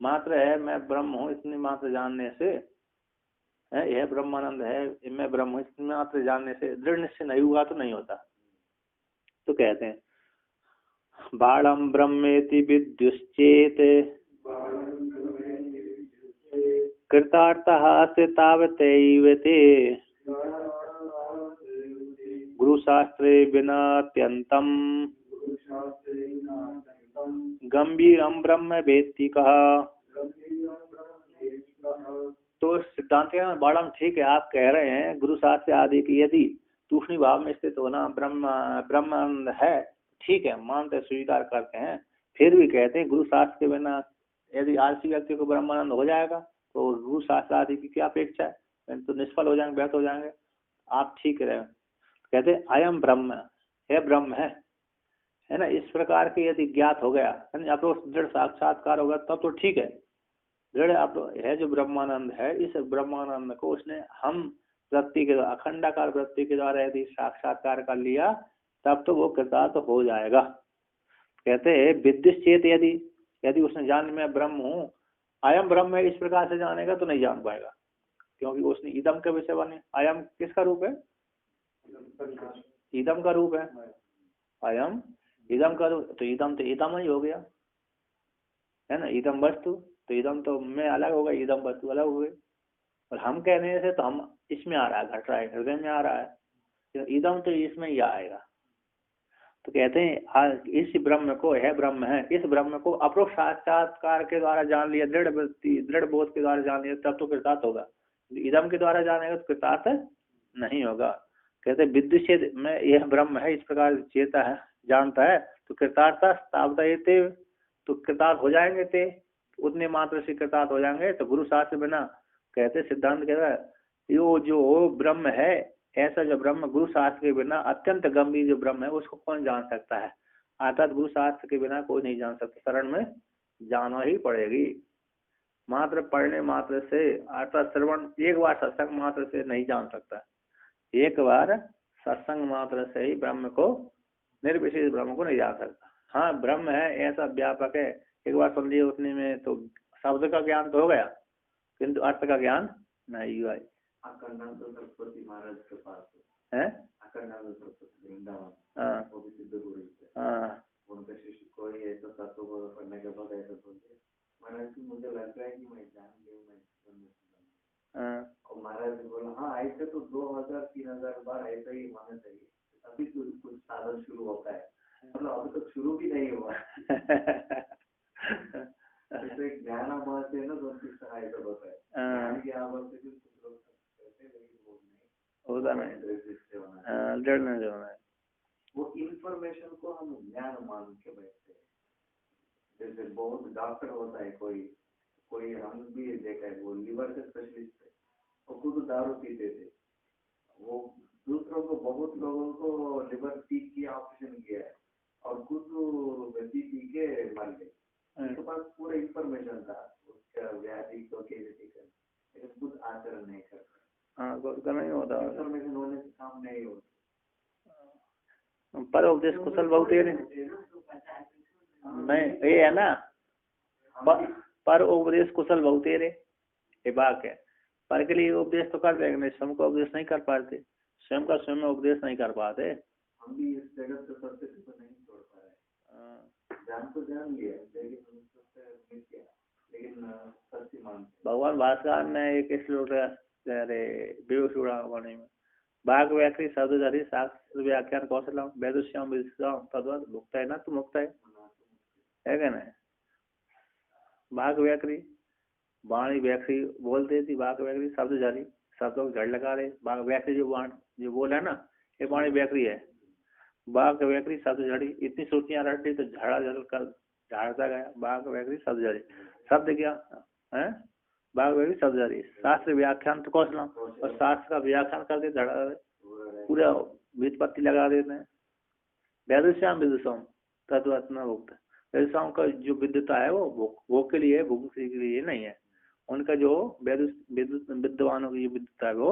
मात्र है मैं ब्रह्म हूँ इतनी मात्र जानने से है, यह ब्रह्मानंद है मैं ब्रह्म हूँ इतनी मात्र जानने से दृढ़ निश्चय नहीं हुआ तो नहीं होता। तो कहते हैं बाणम ब्रह्मेति विद्युश्चेत कृतार्थः से तावतैव ते गुरुशास्त्रे विनात्यन्तं गंभीरं ब्रह्म वेत्ति कः। तो सिद्धांत बाड़म ठीक है, आप कह रहे हैं गुरु शास्त्र आदि की यदि तूष्णी भाव में स्थित होना ब्रह्मानंद है, ठीक है मानते स्वीकार करते हैं। फिर भी कहते हैं गुरु शास्त्र के बिना यदि आलसी व्यक्ति को ब्रह्मानंद हो जाएगा तो गुरु शास्त्र आदि की क्या अपेक्षा है, तो निष्फल हो जाएंगे, व्यर्थ हो जाएंगे। आप ठीक रहे, कहते अयम ब्रह्म है, ब्रह्म है ना। इस प्रकार के यदि ज्ञात हो गया आप तो दृढ़ साक्षात्कार होगा तब तो ठीक है। दृढ़ आप है जो ब्रह्मानंद है, इस ब्रह्मानंद को उसने हम वृत्ति के द्वारा अखंडाकार वृत्ति के द्वारा यदि साक्षात्कार कर लिया तब तो वो कृतार्थ हो जाएगा। कहते हैं विद्युत चेत यदि यदि उसने जान मैं ब्रह्म हूँ, अयम ब्रह्म है, इस प्रकार से जानेगा तो नहीं जान पाएगा, क्योंकि उसने इदम के विषय बने। अयम किसका रूप है, इदम का रूप है। अयम इदम का रूप, तो इदम ही हो गया है ना। इदम वस्तु, तो इदम तो मैं अलग हो गई, इदम वस्तु अलग हो गई। और हम कहने से तो हम इसमें आ रहा है, घट रहा है, हृदय में आ रहा है, तो इदम तो इसमें ही आएगा। तो कहते हैं इस ब्रह्म को है ब्रह्म है, इस ब्रह्म को अपरोक्ष साक्षात्कार के द्वारा जान लिया, दृढ़ वृत्ति दृढ़ बोध के द्वारा जान लिया तब तो कृतार्थ होगा। इदम के द्वारा जानेगा तो कृतार्थ नहीं होगा। कहते विद्युत चेत में यह ब्रह्म है, इस प्रकार चेता है जानता है तो कृतार्थता तावते, तो कृतार्थ हो जाएंगे थे, उतने मात्र से कृतार्थ हो जाएंगे। तो गुरु शास्त्र बिना कहते सिद्धांत कहता है यो जो ब्रह्म है, ऐसा जो ब्रह्म गुरु शास्त्र के बिना अत्यंत गंभीर जो ब्रह्म है उसको कौन जान सकता है। अर्थात गुरु शास्त्र के बिना कोई नहीं जान सकता, शरण में जाना ही पड़ेगी। मात्र पढ़ने मात्र से अर्थात श्रवण एक बार सत्संग मात्र से नहीं जान सकता, एक बार सत्संग मात्र से ही ब्रह्म को, निर्विशेष ब्रह्म को नहीं जान सकता। हाँ ब्रह्म है ऐसा व्यापक है, एक बार सुन लिए उतने में तो शब्द का ज्ञान तो हो गया किंतु अर्थ का ज्ञान नहीं हुआ। अखंडानंद सरस्वती महाराज के पास है अखंडानंद सरस्वती वृंदावन, हाँ वो भी सिद्ध गुरु थे। हाँ उनके शिष्य कोई ऐसा तत्व को पढ़ने के बाद ऐसा बोलते महाराज की मुझे लगता है कि मैं जान गया, मैं हाँ और महाराज महाराज ने बोला हाँ ऐसे तो 2000-3000 बार ऐसा ही होना चाहिए, अभी तो कुछ साधन शुरू होता है, मतलब अभी तो शुरू भी नहीं हुआ। जैसे ज्ञान आवाज है ना, 2-3 सहायता होता है, ज्ञान की आवाज से भी कुछ लोग कहते हैं, लेकिन वो नहीं होता नहीं, डर नहीं होना है। वो इंफॉर्मेशन को हम ज्ञान मान के बैठते हैं। जैसे बहुत डॉक्टर होता है, कोई हम भी देखा है, वो लिवर के स्पेशलिस्ट है, वो खुद दारू पीते थे, वो दूसरों को, बहुत लोगों को लिवर पीक की ऑपरेशन किया है और खुद पी के मर गए। उनके पास पूरा इंफॉर्मेशन था उसका व्याधि को कैसे ठीक है, लेकिन खुद आचरण नहीं करता। हाँ, खुद का नहीं होता, इंफॉर्मेशन होने से काम नहीं होता। पर उपदेश कुशल बहुत ही नहीं, ये है ना, पर उपदेश कुशल बहुत ही रे, ये बात है। पर के लिए उपदेश तो कर देंगे, स्वयं का उपदेश नहीं कर पाते, स्वयं का स्वयं उपदेश नहीं कर पाते। हम भी इस जगत से सत्य को नहीं छोड़ पा रहे, जान तो जान लिया लेकिन सत्य, लेकिन सत्य मानते। भगवान भास्कर ने एक श्लोक बेहोश उड़ाने में, बाघ व्याख्री शब्दधारी शास्त्र व्याख्यान कौशलम वेदश्याम विदिताम तद्वत् मुक्त है ना, तो मुक्त है क्या ना। बाघ व्याख्री वाणी व्याख्री बोलते थी, बाघ व्याख्री शब्दधारी शब्दों को झड़ लगा रहे, बाघ व्याख्री जो वाण जो बोला है ना, ये वाणी व्याख्री है। बाघ व्याख्री शब्दझड़ी, इतनी श्रुतियां रटी तो झाड़ा जल कर झाड़ता गया, बाघ व्याख्री शब्दझड़ी, शब्द क्या है, बाघ व्याख्री शब्दझड़ी, शास्त्र व्याख्यान तो कौशलम, और शास्त्र का व्याख्यान करके झड़ा पूरा व्युत्पत्ति लगा देते हैं। वेदश्याम विदुषम तत्वत्म भुक्त, वेदशाओं का जो विद्युता है वो भोग के लिए, भोग के लिए नहीं है। उनका जो विद्वानों की विद्युता है वो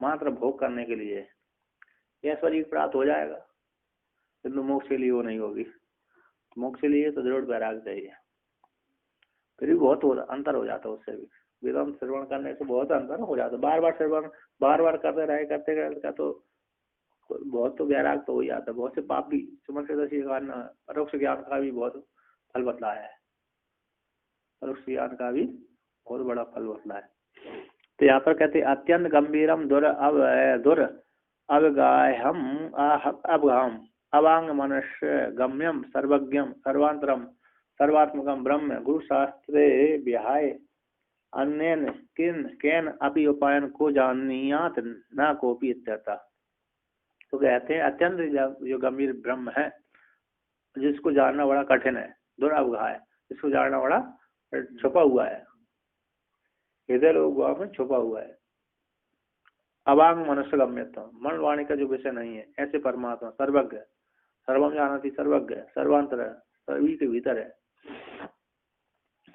मात्र भोग करने के लिए है। यह शरीर प्राप्त हो जाएगा किंतु मोक्ष के लिए वो नहीं होगी। मोक्ष के लिए तो दृढ़ वैराग्य चाहिए, फिर भी बहुत अंतर हो जाता है उससे भी। वेदांत श्रवण करने से बहुत अंतर हो जाता है, बार बार श्रवण बार बार करते तो बहुत तो वैराग तो हो जाता है। बहुत से पाप भी समझदर्शी परोक्ष ज्ञान का भी बहुत फल बतलाया है, परोक्ष ज्ञान का भी बहुत बड़ा फल बतलाया है। तो यहाँ पर कहते अत्यंत गंभीरम दुर अवगाह्यम अवगाम अवांग मनुष्य गम्यम सर्वज्ञम सर्वांतरम सर्वात्मकम ब्रह्म गुरु शास्त्रे विहाय अन्यन केन अपि उपायन को जानियात न कोपी इत्यर्थ। तो कहते हैं अत्यंत जो गंभीर ब्रह्म है जिसको जानना बड़ा कठिन है, दुरावगाह है, जिसको जानना बड़ा छुपा हुआ है, हृदय लोग में छुपा हुआ है। अवांग मनुष्य गम्यत्व, मन वाणी का जो विषय नहीं है, ऐसे परमात्मा सर्वज्ञ, सर्वम जानती सर्वज्ञ, सर्वांतर है, सभी के भीतर है,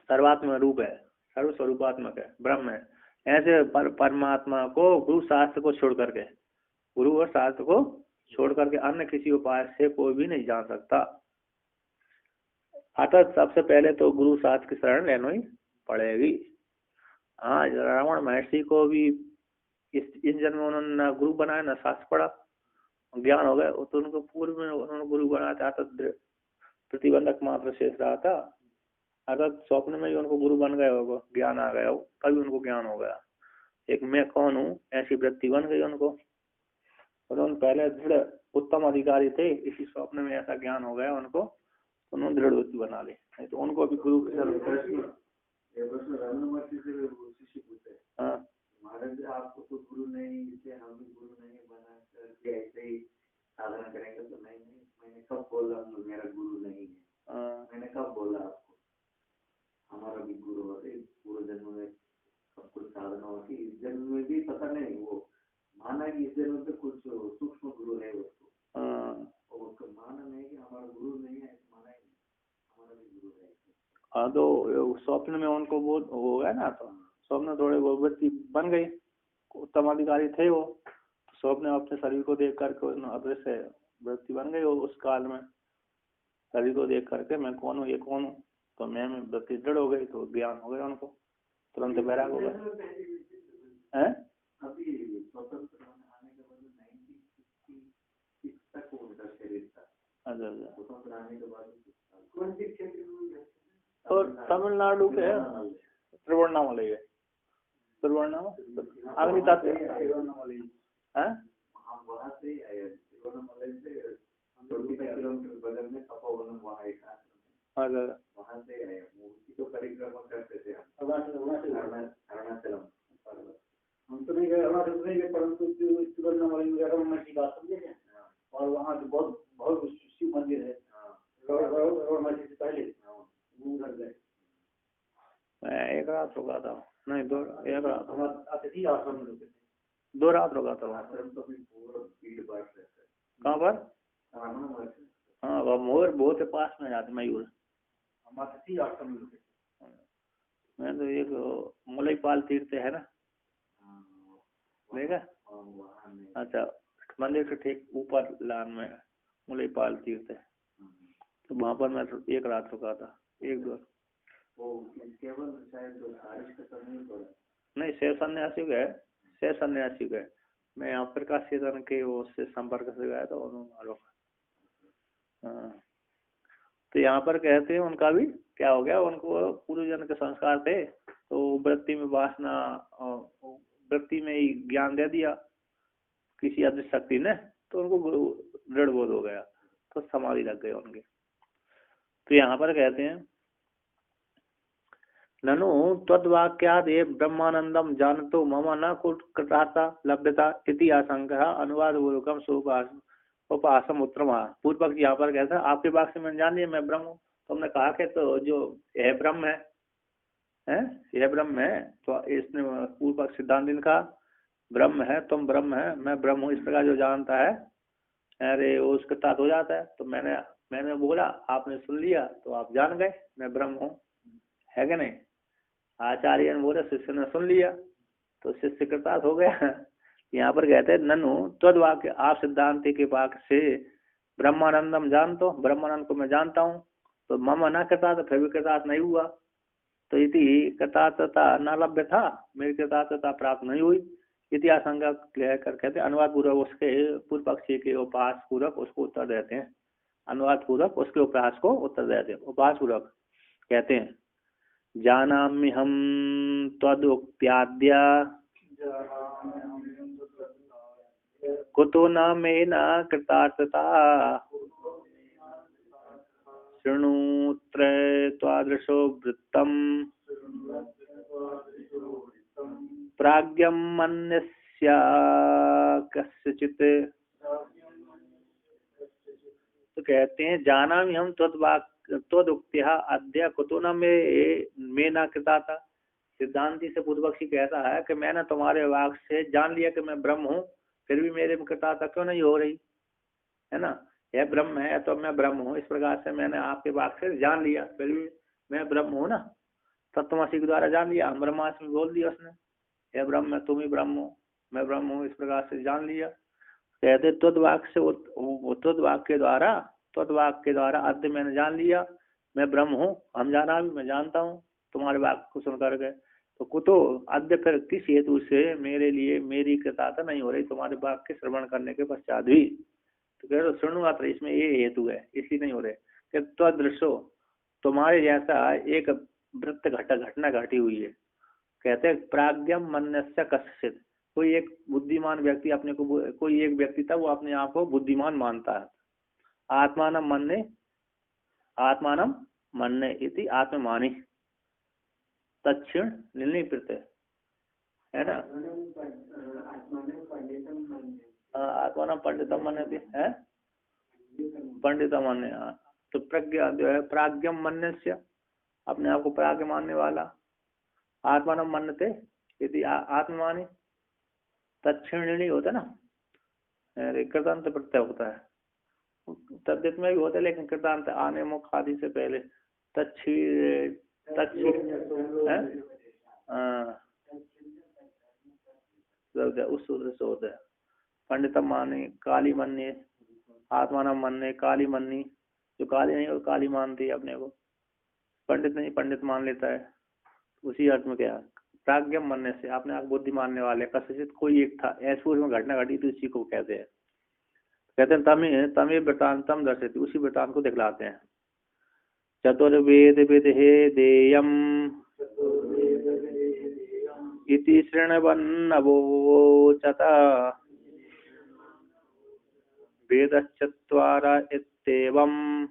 सर्वात्म रूप है, सर्वस्वरूपात्मक है, ब्रह्म है। ऐसे परमात्मा को गुरु शास्त्र को छोड़ करके, गुरु और शास्त्र को छोड़ करके अन्य किसी उपाय से कोई भी नहीं जान सकता। अतः सबसे पहले तो गुरु शास्त्र की शरण लेना ही पड़ेगी। हाँ, रावण महर्षि को भी इस जन्म में उन्होंने गुरु बनाया, न शास्त्र पढ़ा, ज्ञान हो गया, तो उनको पूर्व में उन्होंने गुरु बनाया था, प्रतिबंधक मात्र शेष रहा था। अर्थात स्वप्न में ही उनको गुरु बन गए होगा, ज्ञान आ गया हो, तभी उनको ज्ञान हो गया, एक मैं कौन हूँ ऐसी वृत्ति बन गई उनको। उन्होंने पहले दृढ़ उत्तम अधिकारी थे, इसी स्वप्न में ऐसा ज्ञान हो गया उनको, उन्होंने दृढ़ वृत्ति बना ली, तो उनको भी गुरु महाराज आपको तो गुरु नहीं, इसलिए हम भी गुरु नहीं बना करके ऐसे ही साधना करेंगे तो नहीं। मैंने कब बोला मेरा गुरु नहीं है? मैंने कब बोला आपको? हमारा भी गुरु होते, पूरे जन्म में सब कुछ साधना होती, इस जन्म में भी पता नहीं, वो माना कि इस जन्म में कुछ सूक्ष्म गुरु है उसको, और उसको माना नहीं कि हमारा गुरु नहीं है, माना ही नहीं हमारा भी गुरु है। हाँ, तो स्वप्न में उनको वो हो गया ना, तो स्वप्न थोड़े वो वृत्ति बन गई, उत्तम अधिकारी थे वो, तो स्वप्न अपने शरीर को देख करके अदृश्य वृत्ति बन गई उस काल में, शरीर को देख करके मैं कौन हूँ, ये कौन हूँ, तो मैं वृत्ति दृढ़ हो गई, तो ज्ञान हो गया उनको, तुरंत वैराग हो गया। अभी स्वतंत्र आने के बाद 1966 तक उनका शरीर था। अच्छा, स्वतंत्र आने के बाद कौन सी क्षेत्र में? तो तमिलनाडु के त्रिवेण्णामलई है। सुवर्णम अग्नि तत्व है। वहाँ से आए तिरुवन्नमलई से 20 किलोमीटर बगल में तपोवनम, वहाँ एक आश्रम है, वहाँ से आए। मूर्ति को परिक्रमा करते थे अरुणाचलम। हम तो नहीं गए, अरुणाचल नहीं गए, परंतु तिरुवन्नमलई में रमन महर्षि का आश्रम है और वहाँ तो बहुत बहुत शिव मंदिर है। रमन महर्षि से पहले उधर गए। मैं एक रात रुका था, नहीं दो, एक रात अतिथि आश्रम में रुके थे, 2 रात रुका था वहाँ। आश्रम तो भी पूरा भीड़ भाड़ रहता है। कहाँ पर? हाँ वह मोर बहुत के पास में जाते मयूर। हम अतिथि आश्रम में रुके थे। मैं तो एक मुलईपाल तीर्थ है ना, देखा? अच्छा, मंदिर से ठीक ऊपर लान में मुलईपाल तीर्थ है, तो वहाँ पर मैं एक रात रुका था, 1-2। वो केवल शायद बारिश का समय ही पड़ा। नहीं, शेर सन्यासी गए, शेर सन्यासी गए। मैं यहाँ प्रकाश चेतन के उससे संपर्क से गया था, उन्होंने रोका। हाँ, तो यहाँ पर कहते हैं उनका भी क्या हो गया, उनको पूर्व जन्म के संस्कार थे, तो वृत्ति में वासना, वृत्ति में ही ज्ञान दे दिया किसी अदृश्य शक्ति ने, तो उनको दृढ़ बोध हो गया, तो समाधि लग गई उनकी। तो यहाँ पर कहते हैं ननु तद्वाक्यादे ब्रह्मानंदम जानतो मम न कृतार्था लभ्यता इति आशंका अनुवाद पूर्वकम उपासम उत्तरमा। पूर्व पक्ष यहाँ पर कहता है आपके वाक्य से मैंने जान लिया मैं ब्रह्म हूँ। तो हमने कहा कि तो जो यह ब्रह्म है यह ब्रह्म है, तो इसने पूर्व पक्ष सिद्धांत इनका ब्रह्म है, तुम ब्रह्म है, मैं ब्रह्म हूँ, इस प्रकार जो जानता है अरे वो उसके साथ हो जाता है। तो मैंने बोला, आपने सुन लिया, तो आप जान गए मैं ब्रह्म हूँ, है कि नहीं? आचार्य ने बोला, शिष्य ने सुन लिया, तो शिष्य कृतार्थ हो गया। यहाँ पर कहते हैं ननु तद वाक्य, आप सिद्धांति के वाक्य से ब्रह्मानंदम जानतो, ब्रह्मानंद को मैं जानता हूँ, तो मम न कृतार्थ, फिर भी कृतार्थ नहीं हुआ, तो इति कृतार्थता न लभ्य था, मेरी कृतार्थता प्राप्त नहीं हुई। इति आशंका कर कहते हैं अनुवाद पूर्वक उसके पूर्व पक्षी के उपहास पूर्वक उसको उत्तर देते हैं, अनुवाद पूर्वक उसके उपहास को उत्तर देते हैं। उपहास पूर्वक कहते हैं जानामि हम त्वदुक्त्याद्य कुतो न मेन कृतार्थता शृणुत्र त्वादृशो वृत्तम् प्राज्ञं मन्यस्य कस्यचित्। तो कहते हैं जानामि हम त्वदुक्त्या अद्य कुतो न मे न कृतार्था। सिद्धांति से पूर्वपक्षी कहता है कि मैंने तुम्हारे वाक्य से जान लिया कि मैं ब्रह्म हूँ, फिर भी मेरे में कृतार्था क्यों नहीं हो रही, है ना? यह ब्रह्म है तो मैं ब्रह्म हूँ, इस प्रकार से मैंने आपके वाक्य से जान लिया, फिर भी मैं ब्रह्म हूँ ना, तत्वमसि के द्वारा जान लिया, ब्रह्मास्मि बोल दिया उसने, यह ब्रह्म है, तुम ही ब्रह्म हो, मैं ब्रह्म हूँ, इस प्रकार से जान लिया। कहते त्वद वाक्य से त्वद वाक्य के द्वारा अद्य मैंने जान लिया मैं ब्रह्म हूँ, हम जाना भी मैं जानता हूँ तुम्हारे वाक्य को सुनकर गए, तो कुतो अद्य फिर किस हेतु से मेरे लिए मेरी कृतार्था नहीं हो रही तुम्हारे वाक्य श्रवण करने के पश्चात भी। तो कह रहे सुनूंगा, इसमें ये हेतु है इसलिए नहीं हो रहे कि त्वदृशो तुम्हारे जैसा एक वृत्त घटना घटी हुई है। कहते हैं प्राज्ञम मन्यस्य कस्यचित्, कोई एक बुद्धिमान व्यक्ति अपने को, कोई एक व्यक्ति था वो अपने आप को बुद्धिमान मानता है। आत्मानम मन्ने इति आत्ममानी तत्क्षण निर्णय प्रत्यय, है ना? आत्मानम पंडितम मन्ने है, पंडितम मन्ने। तो प्रज्ञा जो है प्राज्ञम मन्यस्य, अपने आप को प्राज्ञ मानने वाला, आत्मानम मन्नते यदि आत्ममानी तत्क्षण निर्णय होता ना, कृतांत प्रत्यय होता है, तद्धित में भी होता है, लेकिन कृतांत आने मुख आदि से पहले उस सूत्र से होता है। पंडितम माने काली मन्ने, आत्मानम मन्ने काली मन्नी, जो काली नहीं और काली मानती है अपने को, पंडित नहीं पंडित मान लेता है, उसी अर्थ में क्या प्राज्ञम मन्ने से अपने आप बुद्धि मानने वाले कस्यचित् कोई एक था, ऐश्वर्य में घटना घटी तो उसी को कहते हैं। कहते हैं तमे वृत्तांतम दर्शयति, उसी वृत्तांत को दिखलाते हैं। चतुर्वेद विदहे देयम इति शृण्वन्नवोचत वेदश्चत्वार इत्येवम्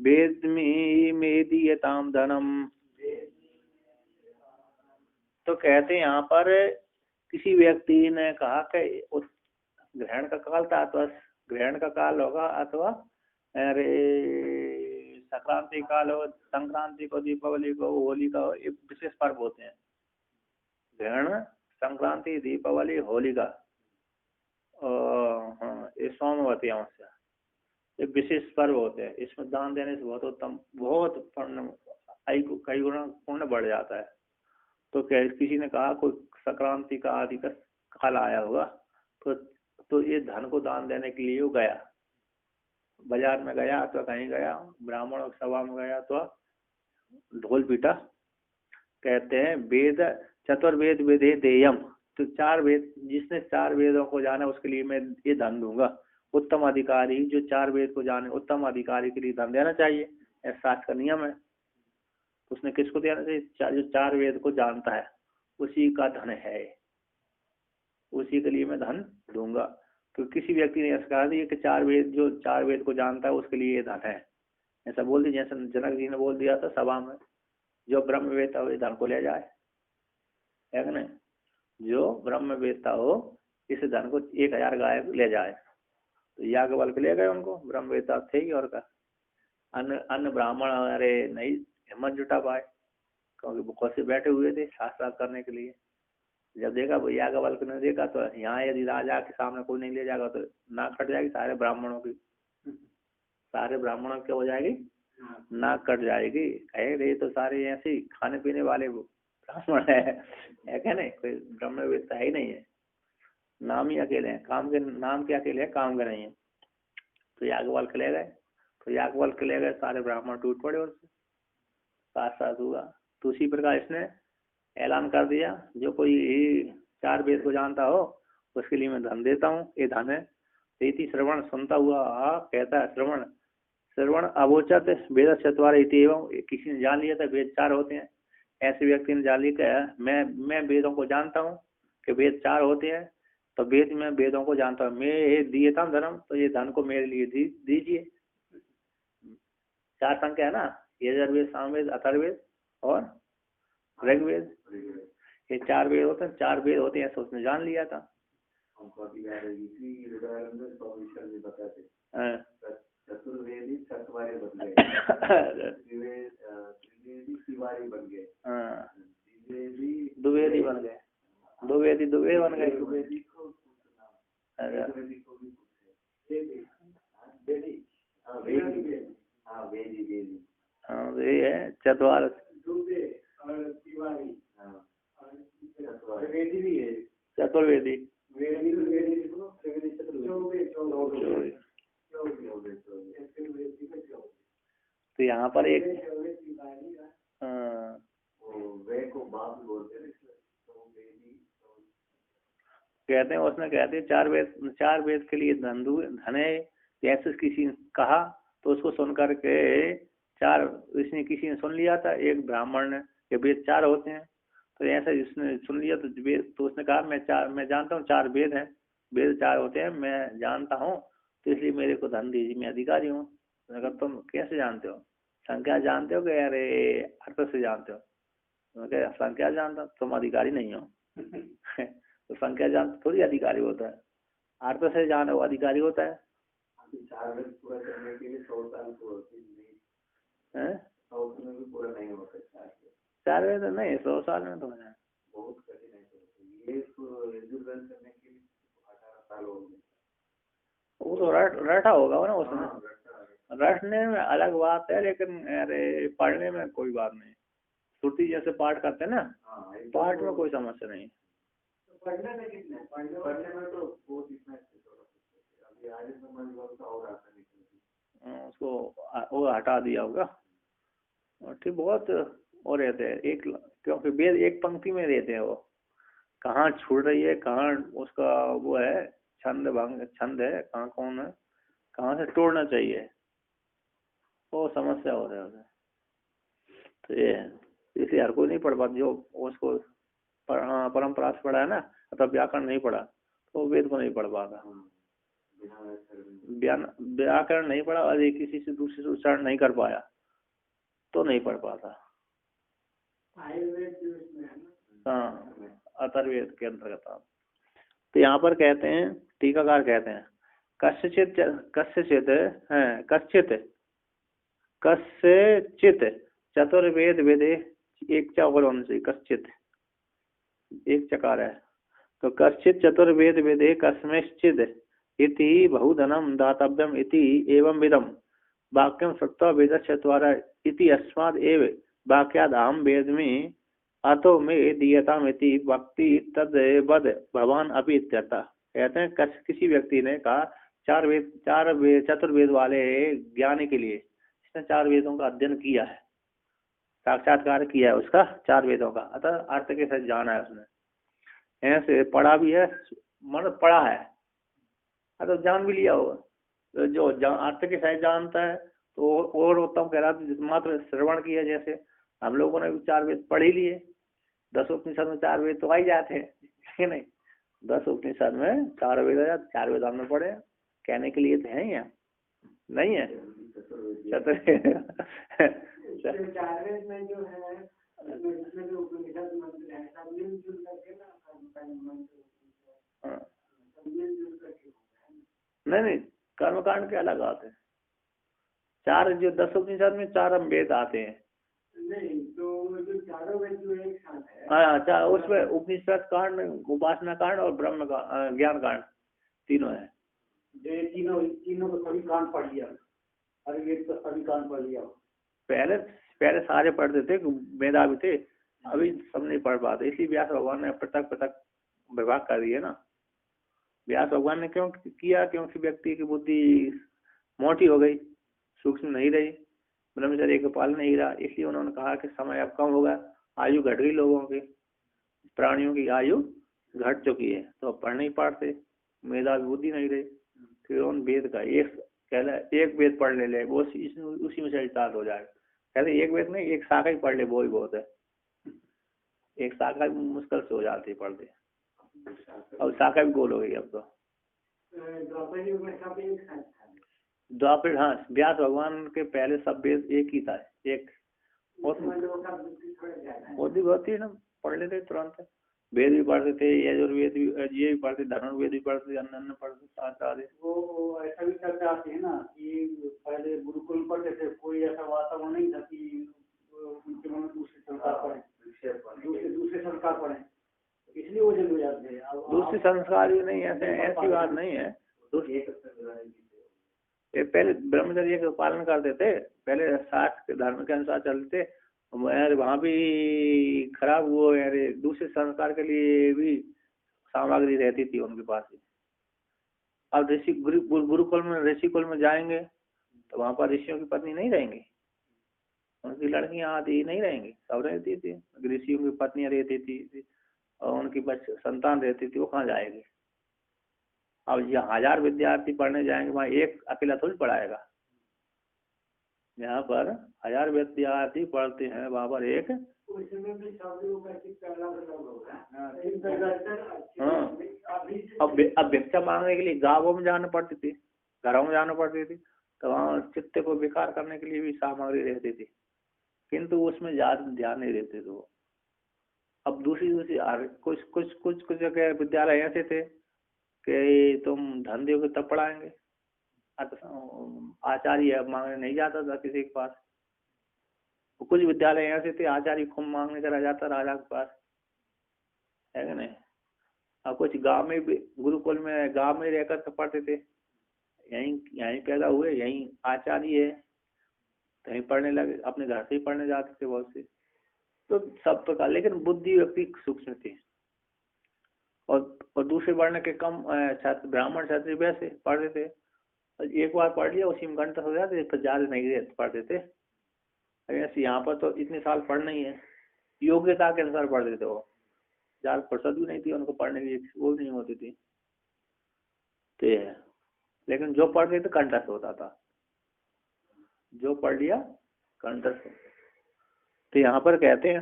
वेद्मि मेदीयताम धनम। तो कहते हैं यहाँ पर किसी व्यक्ति ने कहा कि उस ग्रहण का काल था, तो ग्रहण का काल होगा अथवा अरे संक्रांति काल हो, संक्रांति को, दीपावली को, होली का हो, ये विशेष पर्व होते हैं। ग्रहण, संक्रांति, दीपावली, होली का, हाँ, ये सोमवती अमावस्या, ये विशेष पर्व होते हैं। इसमें दान देने से बहुत उत्तम, बहुत कई गुना पुण्य बढ़ जाता है। तो क्या किसी ने कहा कोई संक्रांति का आदि का काल आया होगा, तो ये धन को दान देने के लिए वो गया, बाजार में गया तो कहीं गया, ब्राह्मणों की सभा में गया तो ढोल पीटा। कहते हैं वेद चतुर्वेद वेदे देयम, तो 4 वेद, जिसने 4 वेदों को जाना उसके लिए मैं ये धन दूंगा। उत्तम अधिकारी जो 4 वेद को जाने, उत्तम अधिकारी के लिए धन देना चाहिए, ऐसा शास्त्र का नियम है। उसने किसको देना चाहिए? जो 4 वेद को जानता है, उसी का धन है, उसी के लिए मैं धन दूंगा। तो किसी व्यक्ति ने ऐसा कहा कि 4 वेद, जो 4 वेद को जानता है उसके लिए ये धन है, ऐसा बोल दिया। जैसे जनक जी ने बोल दिया था सभा में, जो ब्रह्म वेत्ता हो धन को ले जाए, है कि नहीं? जो ब्रह्म वेत्ता हो इस धन को 1000 गाय ले जाए। तो याज्ञवल्क्य ले गए उनको, ब्रह्म वेत्ता थे ही, और का अन्य ब्राह्मण अरे नहीं हिम्मत जुटा पाए, क्योंकि बहुत से बैठे हुए थे शास्त्रार्थ करने के लिए। जब देखा याज्ञवल्क्य ने देखा, तो यहाँ यदि राजा के सामने कोई नहीं ले जाएगा तो नाक कट जाएगी सारे ब्राह्मणों की, सारे ब्राह्मणों की हो जाएगी, नाक कट जाएगी। कहे रे तो सारे ऐसे ही खाने पीने वाले ब्राह्मण है क्या? नहीं, कोई ब्रह्मवेत्ता है ही नहीं है, नाम ही अकेले हैं, काम के नाम के अकेले हैं, काम के नहीं है। तो याज्ञवल्क्य ले गए, तो याज्ञवल्क्य ले गए, सारे ब्राह्मण टूट पड़े उससे, साथ हुआ। तो उसी प्रकार इसने ऐलान कर दिया, जो कोई 4 वेद को जानता हो उसके लिए मैं धन देता हूँ, ये धन है। इति श्रवण, सुनता हुआ कहता है श्रवण अवोचत वेद चत्वार इति एवं, किसी ने जान लिया था वेद 4 होते हैं, ऐसे व्यक्ति ने जान लिया मैं वेदों को जानता हूँ कि वेद 4 होते हैं, तो वेद में वेदों को जानता हूँ, मैं दिए था धर्म, तो ये धन को मेरे लिए दीजिए। 4 संख्या है ना, यजुर्वेद, सामवेद, अथर्ववेद और ऋग्वेद, ये 4 वेद होते हैं, 4 वेद होते हैं, ऐसा उसने जान लिया था। चतुर्वेदी चतवारे बन गए, तिवारी बन गए, द्विवेदी बन गए, द्विवेदी बन गए। ये है चतवार, चतुर्वेदी। तो यहाँ पर एक कहते हैं, उसने कहते हैं 4 वेद के लिए धन है, जैसे किसी ने कहा तो उसको सुन करके इसने किसी ने सुन लिया था, एक ब्राह्मण ने, कि वेद 4 होते हैं, तो ऐसा जिसने सुन लिया तो उसने कहा मैं जानता हूँ 4 वेद हैं, वेद 4 होते हैं, मैं जानता हूँ, तो इसलिए मेरे को धन दीजिए, मैं अधिकारी हूँ। अगर तुम कैसे जानते हो? संख्या जानते हो कि अरे अर्थ से जानते हो? संख्या जानता, तुम अधिकारी नहीं हो। तो संख्या जानते थोड़ी अधिकारी होता है, अर्थ से जाने वो अधिकारी होता है। 4 वेद पूरा करने के लिए 100 साल पूरा नहीं हो सकता। 4 वेद नहीं, 100 साल में तो है, बहुत कठिन है। ये करने के लिए 18 साल हो गए। वो तो रटा होगा ना उसमें, रटने में अलग बात है, लेकिन अरे पढ़ने में कोई बात नहीं। श्रुति जैसे पाठ करते हैं ना, पाठ में कोई समस्या नहीं। पढ़ने में तो बहुत इतना अभी आगे समझ लो और आसानी उसको वो हटा दिया होगा, ठीक। बहुत वो रहते हैं एक, क्योंकि वेद एक पंक्ति में रहते हैं, वो कहाँ छूट रही है, कहाँ उसका वो है छंद है, कहाँ कौन है, कहाँ से तोड़ना चाहिए, वो समस्या हो रहा है। तो ये इसलिए हर कोई नहीं पढ़ पाता। जो उसको परंपरा से पढ़ा है ना, अथवा व्याकरण नहीं पढ़ा तो वेद को नहीं पढ़ पाता। व्याकरण नहीं पढ़ा और एक किसी से दूसरे से उच्चारण नहीं कर पाया तो नहीं पढ़ पाता। हाँ, अथर्ववेद के अंतर्गत आप। तो यहाँ पर कहते हैं, टीकाकार कहते हैं कस्यचित चतुर्वेद वेदे, एक चा और होने से कश्चित, एक चकार है तो कश्चित चतुर्वेद वेदे कस्मैश्चिद इति बहुधनम दातव्यम इति एवं विदम वाक्यम सत्वा वेद चत्वारा इति अस्माद एव वाक्याद अहम वेद में अतो में दीयताम इति वक्ति तद बद भगवान अभी इत्यर्था। कहते हैं किसी व्यक्ति ने कहा चतुर्वेद वाले ज्ञानी के लिए, इसने 4 वेदों का अध्ययन किया है, साक्षात्कार किया है उसका 4 वेदों का, अतः अर्थ के साथ जाना है उसने, ऐसे पढ़ा भी है, मतलब पढ़ा है तो जान भी लिया होगा। जो अर्थ के साथ जानता है तो और उत्तम कह रहा था, मात्र श्रवण किया। जैसे हम लोगों ने भी 4 वेद पढ़ ही लिए, 10 उपनिषद में 4 वेद तो आ ही जाते हैं नहीं, 10 उपनिषद में 4 वेद आ जाते, 4 वेद हमने पढ़े, कहने के लिए तो है ही नहीं है। में जो है उपनिषद मंत्र है सब मिलजुल करके ना, नहीं कर्मकांड के अलग आते हैं। 4 जो 10 उपनिषद में 4 वेद आते हैं। नहीं तो जो चारों वेद जो एक साथ है, अच्छा, उसमें उपनिषद कांड, उपासना कांड और ब्रह्म का ज्ञान कांड तीनों है। तीनों को सभी कांड पढ़ लिया, हर वेद का सभी कांड पढ़ लिया। पहले सारे पढ़ते थे, मेधावी थे, अभी सब नहीं पढ़ पाते, इसलिए व्यास भगवान ने पृथक विभाग कर दिए ना। व्यास भगवान ने क्यों किया? क्योंकि व्यक्ति की बुद्धि मोटी हो गई, सूक्ष्म नहीं रही, ब्रह्मचर्य का पालन नहीं रहा, इसलिए उन्होंने कहा कि समय अब कम होगा, आयु घट गई लोगों की, प्राणियों की आयु घट चुकी है, तो अब पढ़ नहीं पाते, मेधावी बुद्धि नहीं रही, फिर उन वेद का एक वेद पढ़ ले वो उसी में चरितार्थ हो जाए। कहते एक वेद नहीं, एक शाखा ही पढ़ ले वो ही बहुत है, एक शाखा मुश्किल से हो जाती है पढ़ते। अब शाखा भी गोल हो गई अब तो। द्वापर, हाँ, व्यास भगवान के पहले सब वेद एक ही था, एक बुद्धि बहुत ही ना, पढ़ लेते तुरंत, वेद भी पढ़ते थे, यजुर्वेद भी, ये भी पढ़ते, धनुर्वेद भी पढ़ते, अन्न पढ़ते, शास्त्र आदि। वो ऐसा भी करते आते हैं ना कि पहले गुरुकुल पढ़ते थे, कोई ऐसा वातावरण नहीं था कि उनके मन में दूसरे संस्कार पढ़े, इसलिए वो जल्दी हो जाते हैं। दूसरे संस्कार भी नहीं, ऐसी बात नहीं है। पहले ब्रह्मचर्य का पालन करते थे, पहले शास्त्र धर्म के अनुसार चलते थे, वहाँ भी खराब वो दूसरे संस्कार के लिए भी सामग्री रहती थी उनके पास ही। अब ऋषि गुरुकुल में, ऋषिकुल में जाएंगे तो वहाँ पर ऋषियों की पत्नी नहीं रहेंगी, उनकी लड़कियां आदि नहीं रहेंगी, सब रहती थी, ऋषियों की पत्नियां रहती थी और उनकी संतान रहती थी, वो कहाँ जाएगी? अब यहाँ 1000 विद्यार्थी पढ़ने जाएंगे, वहाँ एक अकेला थोड़ी पढ़ाएगा। यहाँ पर 1000 विद्यार्थी पढ़ते हैं, वहाँ पर एक, हाँ। अब भिक्षा मांगने के लिए गाँवों में जाना पड़ती थी, घरों में जाना पड़ती थी, तो वहाँ चित्त को विकार करने के लिए भी सामग्री रहती थी, किंतु उसमें ज्यादा ध्यान नहीं देते थे वो। अब दूसरी कुछ जगह विद्यालय ऐसे थे कि तुम धंधे को तब पढ़ाएंगे, आचार्य मांगने नहीं जाता था किसी के पास। कुछ विद्यालय ऐसे थे आचार्य खूब मांगने करा जाता राजा के पास, है कि नहीं? अब कुछ गांव में भी, गुरुकुल में गांव में रहकर तो पढ़ते थे, यहीं पैदा हुए, यहीं आचार्य है, कहीं पढ़ने लगे, अपने घर से ही पढ़ने जाते थे बहुत से, तो सब प्रकार, लेकिन बुद्धि व्यक्ति सूक्ष्म थी। और दूसरे वर्ण के कम छात्र, ब्राह्मण छात्र वैसे पढ़ते थे, एक बार पढ़ लिया उसी में घंटा हो जाते, फिर ज्यादा नहीं पढ़ते थे। ऐसे यहाँ पर तो इतने साल पढ़ना ही है, योग्यता के अनुसार पढ़ते थे वो, ज्यादा फुर्सत भी नहीं थी उनको पढ़ने की, वो नहीं होती थी, लेकिन जो पढ़ते थे कंठस्थ होता था, जो पढ़ लिया कंठस्थ। तो यहाँ पर कहते हैं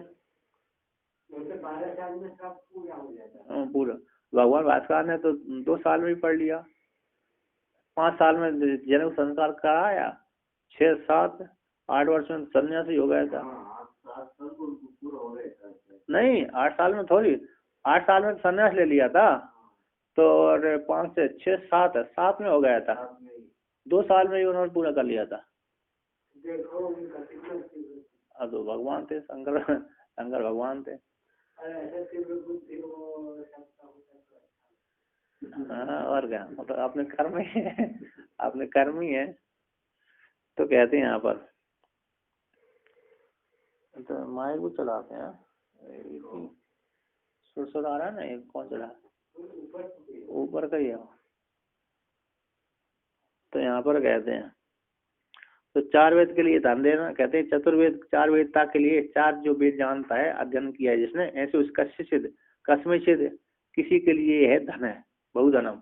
12 साल में सब पूरा हो जाता है। पूरा। भगवान भास्कर ने तो 2 साल में ही पढ़ लिया, 5 साल में जन्म संस्कार कराया, 6, 7, 8 वर्ष में सन्यासी हो गया था। पूरा हो गया था। नहीं 8 साल में थोड़ी, 8 साल में सन्यास ले लिया था तो, और 5 से 6, 7 में हो गया था। 2 साल में ही उन्होंने पूरा कर लिया था। देखो उनका कितना तीव्र, अब तो भगवान थे, शंकर भगवान थे। ऐसा तीव्र बुद्धि हो सकता होता है। हाँ और क्या, मतलब अपने कर्म ही है, अपने कर्म ही है। तो कहते हैं यहाँ पर, तो माइक को चलाते हैं, सुर आ रहा है ना, ये कौन चला, ऊपर का ही है। तो यहाँ पर कहते हैं, तो 4 वेद के लिए धन देना, कहते हैं चतुर्वेद 4 वेदता के लिए, 4 जो वेद जानता है, अध्ययन किया है जिसने, ऐसे उसका शिष्य कस्मिचिद किसी के लिए है धन है, बहुधनम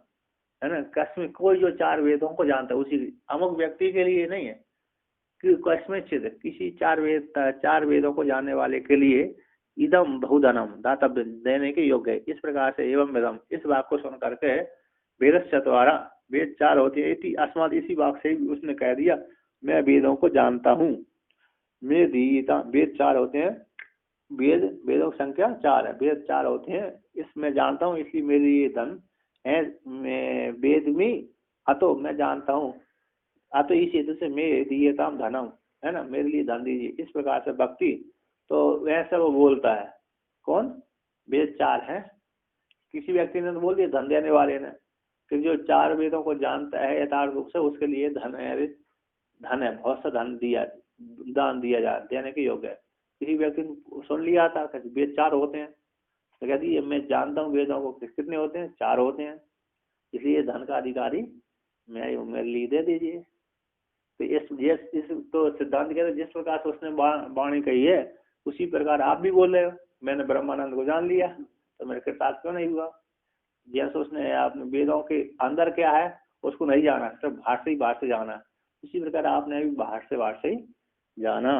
है ना। कस्म कोई जो 4 वेदों को जानता है, उसी अमुक व्यक्ति के लिए नहीं है कि कस्मिचिद किसी 4 वेदों को जानने वाले के लिए इदम बहुधनम दातव्य देने के योग्य है। इस प्रकार से एवं वेदम, इस बात को सुन करके वेद चतवारा, वेद 4 होती है, इति अस्माद, इसी बात से उसने कह दिया मैं वेदों को जानता हूँ। मैं दीता, वेद 4 होते हैं, वेदों की संख्या 4 है, वेद 4 होते हैं, इसमें जानता हूँ, इसलिए मेरी ये धन है। मैं वेद में अतो मैं जानता हूँ, अतो इस हेतु से मैं दीयता धनम, है ना, मेरे लिए धन दीजिए। इस प्रकार से भक्ति, तो वैसे वो बोलता है कौन, वेद 4 है, किसी व्यक्ति ने तो बोल दिया धन देने वाले ने कि जो 4 वेदों को जानता है यथार्थ रूप से, उसके लिए धन है, बहुत सा धन दान दिया जाए, देने के योग्य है। किसी व्यक्ति ने सुन लिया था कि वेद 4 होते हैं, तो कहती है मैं जानता हूँ वेदों को कितने होते हैं, 4 होते हैं, इसलिए धन का अधिकारी मेरे लिए दे दीजिए। तो इस तो सिद्धांत कहते हैं जिस प्रकार से उसने वाणी कही है, उसी प्रकार आप भी बोल रहे हो, मैंने ब्रह्मानंद को जान लिया तो मेरे कृतार्थ क्यों नहीं हुआ। जैसे उसने आपने वेदों के अंदर क्या है उसको नहीं जाना, सिर्फ बाहर से जाना, इसी प्रकार आपने भी बाहर से ही जाना।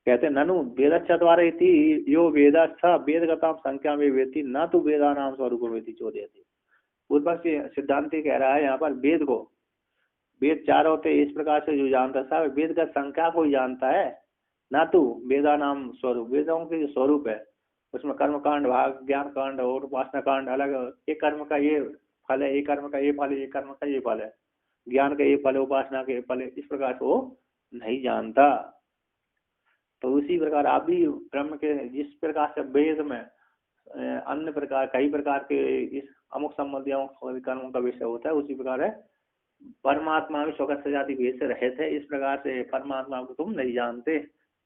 कहते ननु वेद चतवारे थी यो वेद वेदगता संख्या में वेदी न तो वेदा नाम स्वरूप वेदी चोदयति। पूर्व से सिद्धांति कह रहा है यहाँ पर वेद को, वेद 4 होते इस प्रकार से जो जानता है साहब, वेद का संख्या को ही जानता है, ना तो वेदा नाम स्वरूप, वेदों के जो स्वरूप है उसमें कर्म कांड भाग, ज्ञान कांड और उपासना कांड अलग, एक कर्म का ये फल है, एक कर्म का ये फल है, एक कर्म का ये फल है, ज्ञान का ये फल है, उपासना के फल है, इस प्रकार से वो नहीं जानता। तो उसी प्रकार आप भी ब्रह्म के जिस प्रकार से वेद में अन्य प्रकार कई प्रकार के इस अमुक संबंधियों कर्मों का विषय होता है, उसी प्रकार है परमात्मा भी स्वगत सजाति भेद से रहे थे, इस प्रकार से परमात्मा को तुम नहीं जानते,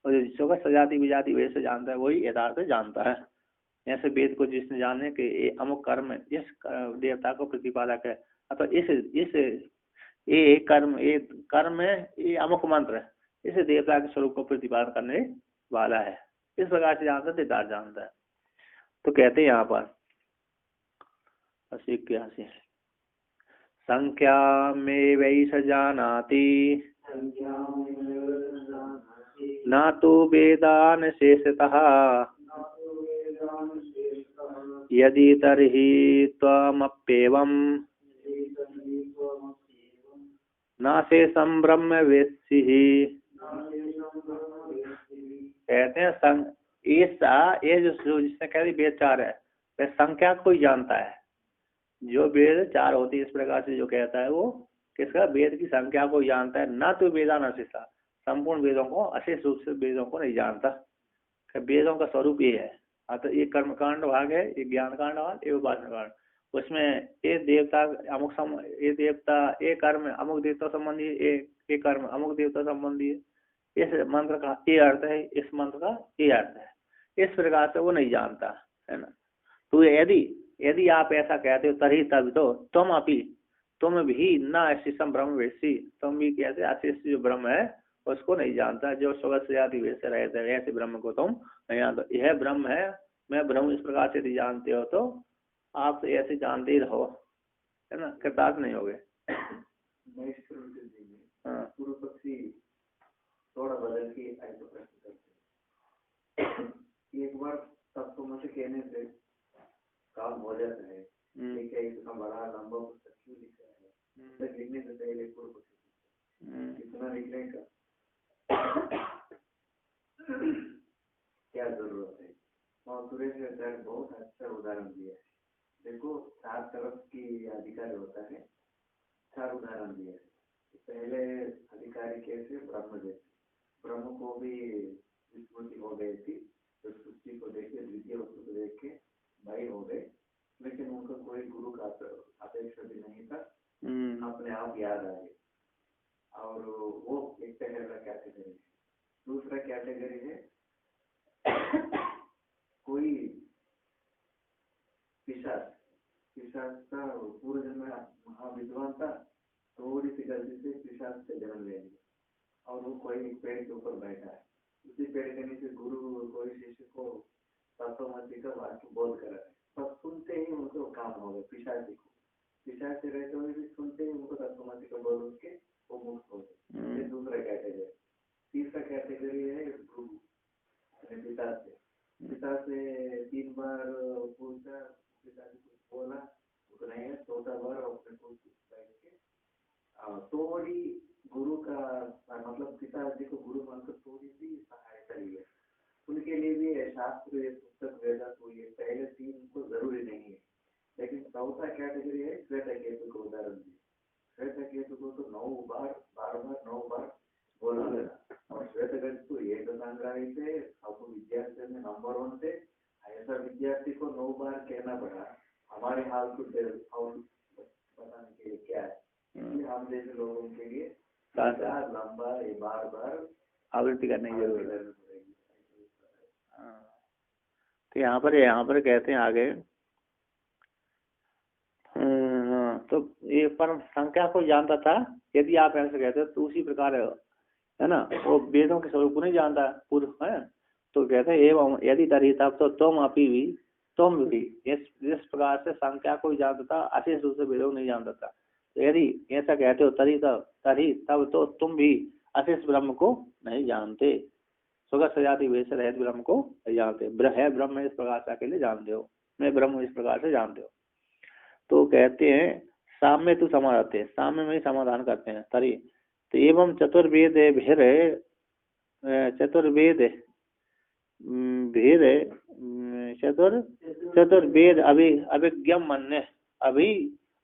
और जो स्वगत सजाति विजाति भेद से जानता है वही यथार्थ जानता है। ऐसे वेद को जिसने जाने के अमुक कर्म इस देवता को प्रतिपादक है, अथवा इस ये कर्म है, ये अमुक मंत्र है, इस देवता के स्वरूप को प्रतिपादन करने वाला है, इस प्रकार से जानता है, यथार्थ जानता है। तो कहते हैं यहाँ पर 81 संख्या में वैस जानाति न तो वेदान शेषतः यदि तर्हि त्वमप्येवम् न शेषम ब्रह्म वेत्सि। कहते हैं ये जो जिसने कह दी वेद 4 है, वह संख्या को ही जानता है, जो वेद 4 होती है इस प्रकार से जो कहता है वो किसका, वेद की संख्या को जानता है, ना तो वेदान अशेषा, संपूर्ण वेदों को अशेष रूप से वेदों को नहीं जानता। वेदों का स्वरूप ये है, अतः ये कर्मकांड भाग है, ये ज्ञान कांड भाग, ये उपासना कांड, उसमें ये देवता अमुक ये देवता ये कर्म अमुक देवता संबंधी, ये कर्म अमुक देवता संबंधी है, इस मंत्र का ये अर्थ है, इस मंत्र का ये अर्थ है, इस प्रकार से वो नहीं जानता है ना। तो यदि आप ऐसा कहते हो तभी तब तो तुम भी न अशिषम ब्रह्म वेशी, तुम भी कहते अशिष जो ब्रह्म है उसको नहीं जानता, जो स्वगत से जाति वैसे रहते हैं, ऐसे ब्रह्म को तुम नहीं जानते। यह ब्रह्म है, मैं ब्रह्म, इस प्रकार से यदि जानते हो तो आप ऐसे जानते ही रहो, है ना, कृतार्थ नहीं होगे। हाँ पूर्व पक्षी थोड़ा बदल के ऐसा प्रश्न करते हैं, क्या जरूरत है। और सुरेश सर बहुत अच्छा उदाहरण दिया है। देखो 4 तरफ की अधिकारी होता है, 4 उदाहरण दिए। पहले अधिकारी कैसे ब्रह्म जैसे, ब्रह्म को भी विस्मृति हो गई थी, तो सृष्टि को देख के द्वितीय वस्तु को देख के भाई हो गए, लेकिन उनको कोई गुरु का अपेक्षा भी नहीं था, अपने आप याद आ गए। और वो एक पहला कैटेगरी है। दूसरा कैटेगरी है कोई पिशाच था, पूर्व जन्म में महाविद्वान था, थोड़ी सी गलती से पिशाच से जन्म ले लिया और वो कोई पेड़ के ऊपर बैठा है। उसी पेड़ के नीचे गुरु कोई शिष्य को तत्वमसी का वाक्य बोध करा है, बस सुनते ही उनको काम हो गए। पिशाच से रहते हुए भी सुनते ही उनको तत्वमसी का बोध उसके वो मुक्त हो गए। ये दूसरा कैटेगरी। तीसरा कैटेगरी है गुरु पिता से 3 बार पूछा, पिताजी कुछ बोला तो नहीं है, 4था बार अपने को बैठ के थोड़ी गुरु का मतलब पिताजी को गुरु मानकर थोड़ी सी सहायता ली है। उनके लिए भी शास्त्र पुस्तक वेदा तो ये पहले 3 को जरूरी नहीं है। लेकिन चौथा कैटेगरी है श्वेता केतु को उदाहरण दी। श्वेता केतु को तो 9 बार बोला गया और श्वेता केतु एक संग्राही थे, अब विद्यार्थी में नंबर 1 थे। ऐसा विद्यार्थी को 9 बार कहना पड़ा, हमारे हाल को बताने के लिए क्या है। इसलिए हम जैसे लोगों के लिए लंबा बार आवृत्ति करने की जरूरत है। तो यहाँ पर कहते हैं आगे, तो ये परम संख्या को जानता था, यदि आप ऐसे कहते हो तो उसी प्रकार है ना, वो वेदों के स्वरूप को नहीं जानता पूर्व है, तो कहते हैं एवं यदि तरी तब तो तुम भी जिस प्रकार से संख्या को जानता था, अशेष रूप से वेदों को नहीं जानता था। तो यदि ऐसा कहते हो तरी तब तो तुम भी अशेष ब्रह्म को नहीं जानते, स्वगत सजाति वेद से रहित ब्रह्म को नहीं जानते। ब्रह्म इस प्रकार से अकेले जानते हो, मैं ब्रह्म इस प्रकार से जानते हो। तो कहते हैं साम्य तू समाधाते हैं, साम्य में ही समाधान करते हैं तरी। तो एवं चतुर्वेद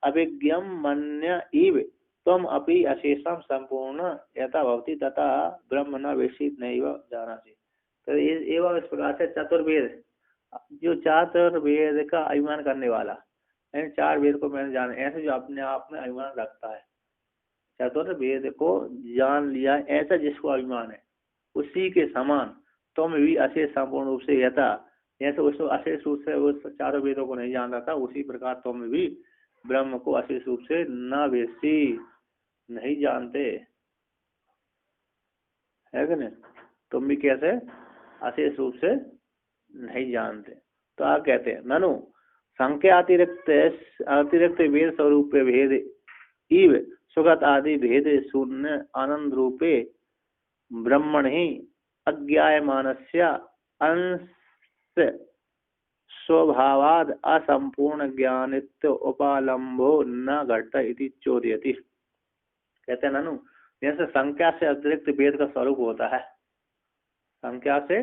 अभिज्ञम मन्य इव तुम अपि अशेषम संपूर्ण यथा भवति तथा ब्रह्म न वेशित नहीं जानासि। तो एवं इस प्रकार से चतुर्वेद, जो चतुर्वेद का अभिमान करने वाला, 4 वेद को मैंने जाना, ऐसे जो अपने आप में अभिमान रखता है, चतुर्वेद को जान लिया ऐसा जिसको अभिमान है, उसी के समान तुम भी अशेष संपूर्ण रूप से यथा, जैसे उसको अशेष रूप से उस 4 वेदों को नहीं जानता था, उसी प्रकार तुम भी ब्रह्म को अशेष रूप से न वेशी नहीं जानते है कि नहीं। तुम भी कैसे अशेष रूप से नहीं जानते। तो आप कहते हैं ननु संख्या अतिरिक्त वेद स्वरूप भेद इव सुगत आदि भेद शून्य आनंद रूपे ब्रह्मण ही अज्ञायमानस्य अंश स्वभावाद असंपूर्ण ज्ञानित्व उपालंबो न घट इति चोदयति। कहते हैं ननु, जैसे संख्या से अतिरिक्त वेद का स्वरूप होता है, संख्या से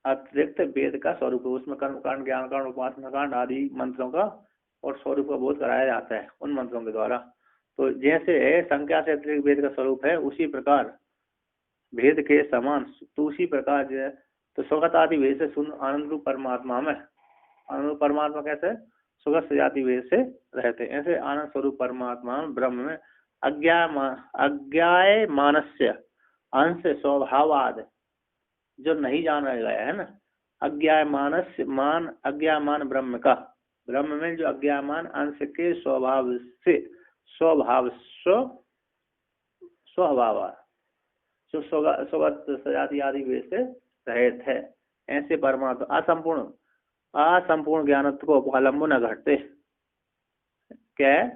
अतिरिक्त वेद का स्वरूप, उसमें कर्मकांड, ज्ञान कांड, उपासना कांड आदि मंत्रों का और स्वरूप का बोध कराया जाता है उन मंत्रों के द्वारा। तो जैसे संख्या से अतिरिक्त वेद का स्वरूप है, उसी प्रकार भेद के समान, तो उसी प्रकार जो है, तो स्वगत आदि वेद से शून्य आनंद रूप परमात्मा में, आनंद रूप परमात्मा कैसे स्वगत सजाति वेद से रहते, ऐसे आनंद स्वरूप परमात्मा ब्रह्म में अज्ञाय मानस्य अंश स्वभावाद, जो नहीं जाना गया है ना, अज्ञायमान ब्रह्म का, ब्रह्म में जो अज्ञायमान अंश के स्वभाव से स्वभाव जो स्वगत सजाति आदि वेद से रहित है, ऐसे परमात्मा असंपूर्ण ज्ञानत्व को उपलम्ब न घटते, क्या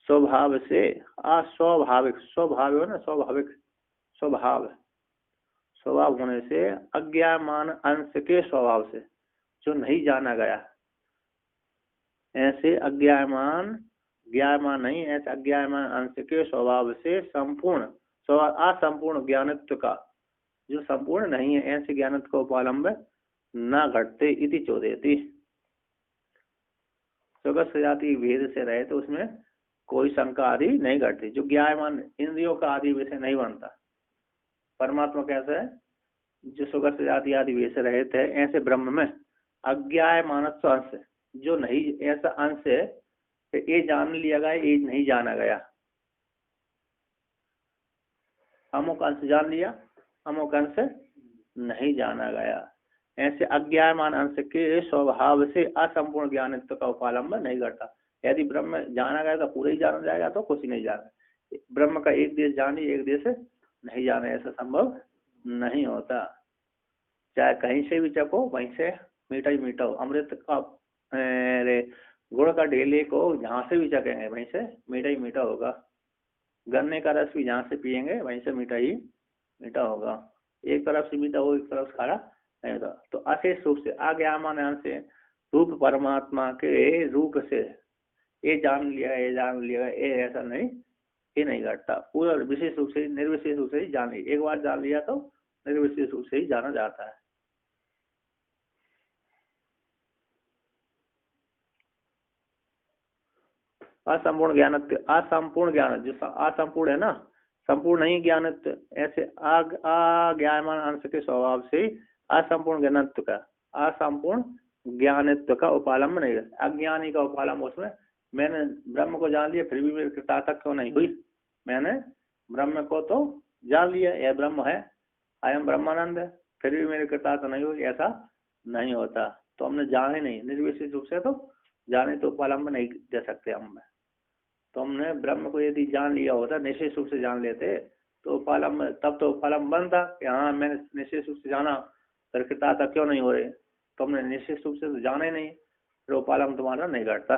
स्वभाव से अस्वाभाविक, स्वभाव हो ना, स्वभाव होने से अज्ञायमान अंश के स्वभाव से जो नहीं जाना गया, ऐसे ज्ञायमान नहीं, ऐसे अज्ञायमान अंश के स्वभाव से असंपूर्ण ज्ञानित्व का जो संपूर्ण नहीं है, ऐसे ज्ञानत्व का उपालंब न घटते इति चोदयति। स्वगत सजाति भेद से रहे तो उसमें कोई शंका आदि नहीं घटती, जो ज्ञायमान इंद्रियों का आदि विषय नहीं बनता। परमात्मा कैसा है, जो स्वगत सजाति आदि भेद से रहित है, ऐसे ब्रह्म में अज्ञाय मानस अंश जो नहीं, ऐसा अंश है ये जान लिया गया, ये नहीं जाना गया। अमुक अंश जान लिया, अमुक अंश नहीं जाना गया। ऐसे अज्ञायमान अंश के स्वभाव से असंपूर्ण ज्ञानित्व का उपालंब नहीं करता। यदि ब्रह्म जाना गया तो पूरा ही जाना जाएगा, तो कुछ नहीं जाना। ब्रह्म का एक देश जाने एक देश नहीं जाना, ऐसा संभव नहीं होता। चाहे कहीं से भी चको, वहीं से मीठा ही मीठा हो। अमृत का गुड़ का ढेले को जहाँ से भी चखेंगे वहीं से मीठा ही मीठा होगा। गन्ने का रस भी जहाँ से पियेंगे वहीं से मीठा ही मीठा होगा। एक तरफ से मीठा हो, एक तरफ से खारा नहीं होता। तो अशेष रूप से अज्ञान से रूप परमात्मा के रूप से ये जान लिया, ये जान लिया, ये ऐसा नहीं, ये नहीं घटता। पूरा विशेष रूप से, निर्विशेष रूप से ही जान लिया। एक बार जान लिया तो निर्विशेष रूप से ही जाना जाता है। असंपूर्ण ज्ञानत्व, असंपूर्ण ज्ञान जो असंपूर्ण है ना, संपूर्ण नहीं ज्ञानत्व, ऐसे अज्ञायमान अंश के स्वभाव से असंपूर्ण ज्ञानत्व का, असंपूर्ण ज्ञानत्व का उपालंब नहीं है। अज्ञानी का उपालंब उसमें, मैंने ब्रह्म को जान लिया फिर भी मेरी कृतार्थ क्यों नहीं हुई। मैंने ब्रह्म को तो जान लिया, यह ब्रह्म है, अयम ब्रह्मानंद है, फिर भी मेरी कृतार्थ नहीं हुई, ऐसा नहीं होता। तो हमने जाने नहीं, निर्विशेष रूप से तो जाने तो उपालंब नहीं दे सकते हम। तो हमने ब्रह्म को यदि जान लिया होता, निश्चित रूप से जान लेते, तो उपालंब, तब तो उपालंब बनता कि हाँ मैंने निश्चित रूप से जाना, फिर कृतार्थ क्यों नहीं हो रहे। तो हमने निश्चित रूप से तो जाना ही नहीं, फिर उपालंब तुम्हारा नहीं घटता।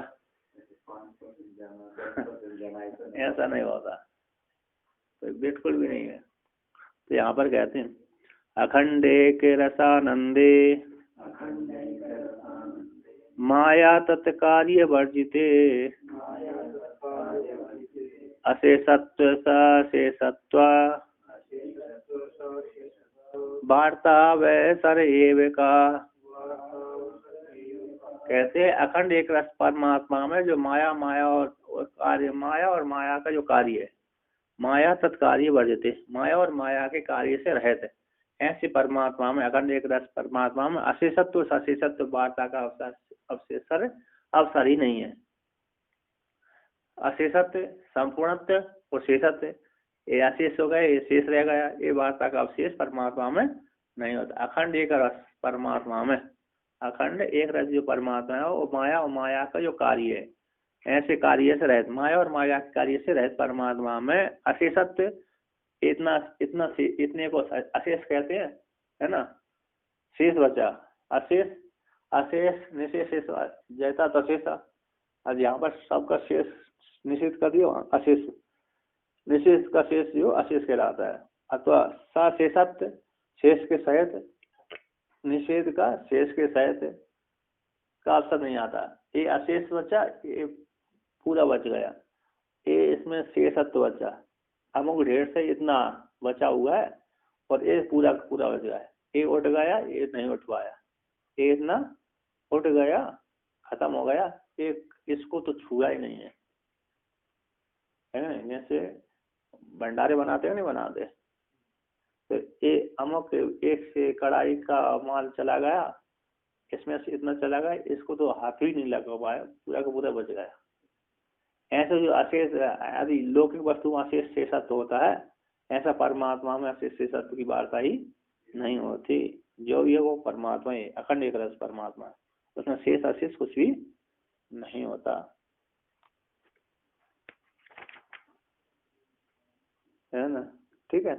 ऐसा नहीं होता, तो बिल्कुल भी नहीं है। तो यहाँ पर कहते हैं अखंडे के रसानंदे माया तत्कार्य वर्जिते अशेषत्व सशेषत्व वार्ता वै सर एव का। कहते हैं अखंड एक रस परमात्मा में जो माया और कार्य, माया और माया का जो कार्य है, माया तत्कार्य वर्जिते, माया और माया के कार्य से रहित है, ऐसे परमात्मा में, अखंड एक रस परमात्मा में अशेषत्व सशेषत्व वार्ता का अवसर ही नहीं है। अशेषत्व, संपूर्णत्व और शेषत्व, ये अशेष हो गए, ये शेष रह गया, ये वार्ता का अवशेष परमात्मा में नहीं होता। अखंड एक रस परमात्मा में, अखंड एक रस जो परमात्मा है वो माया और माया का जो कार्य है, ऐसे कार्य से रहित, माया और माया के कार्य से रहित परमात्मा में अशेषत्व, इतने को अशेष कहते हैं, है ना। शेष बचा, अशेष, अशेष निशेष जैसा तशेषा। आज यहाँ पर सबका शेष निषेध कर दियो, अशेष निषेध का शेष जो अशेष कहलाता है, अथवा सशेषत्व शेष के सहित, निषेध का शेष के सहित का अवसर नहीं आता। ये अशेष बचा, ये पूरा बच गया, ये इसमें शेषत्व बचा, अमुक ढेर से इतना बचा हुआ है और ये पूरा पूरा बच गया है। ये उठ गया, ये नहीं उठ पाया, ये इतना उठ गया, खत्म हो गया, एक इसको तो छुआ ही नहीं है। जैसे भंडारे बनाते हैं, नहीं बनाते, तो ये अमुक एक से कढ़ाई का माल चला गया, इसमें से इतना चला गया, इसको तो हाथ ही नहीं लगा पाया, पूरा का पूरा बच गया। ऐसे जो अशेष यदि लौकिक वस्तु में अशेष शेषत्व होता है, ऐसा परमात्मा में अशेष शेषत्व की वार्ता ही नहीं होती। जो भी है वो परमात्मा है, अखंड एक रस परमात्मा है, उसमें शेष अशेष कुछ भी नहीं होता, है ना। ठीक है।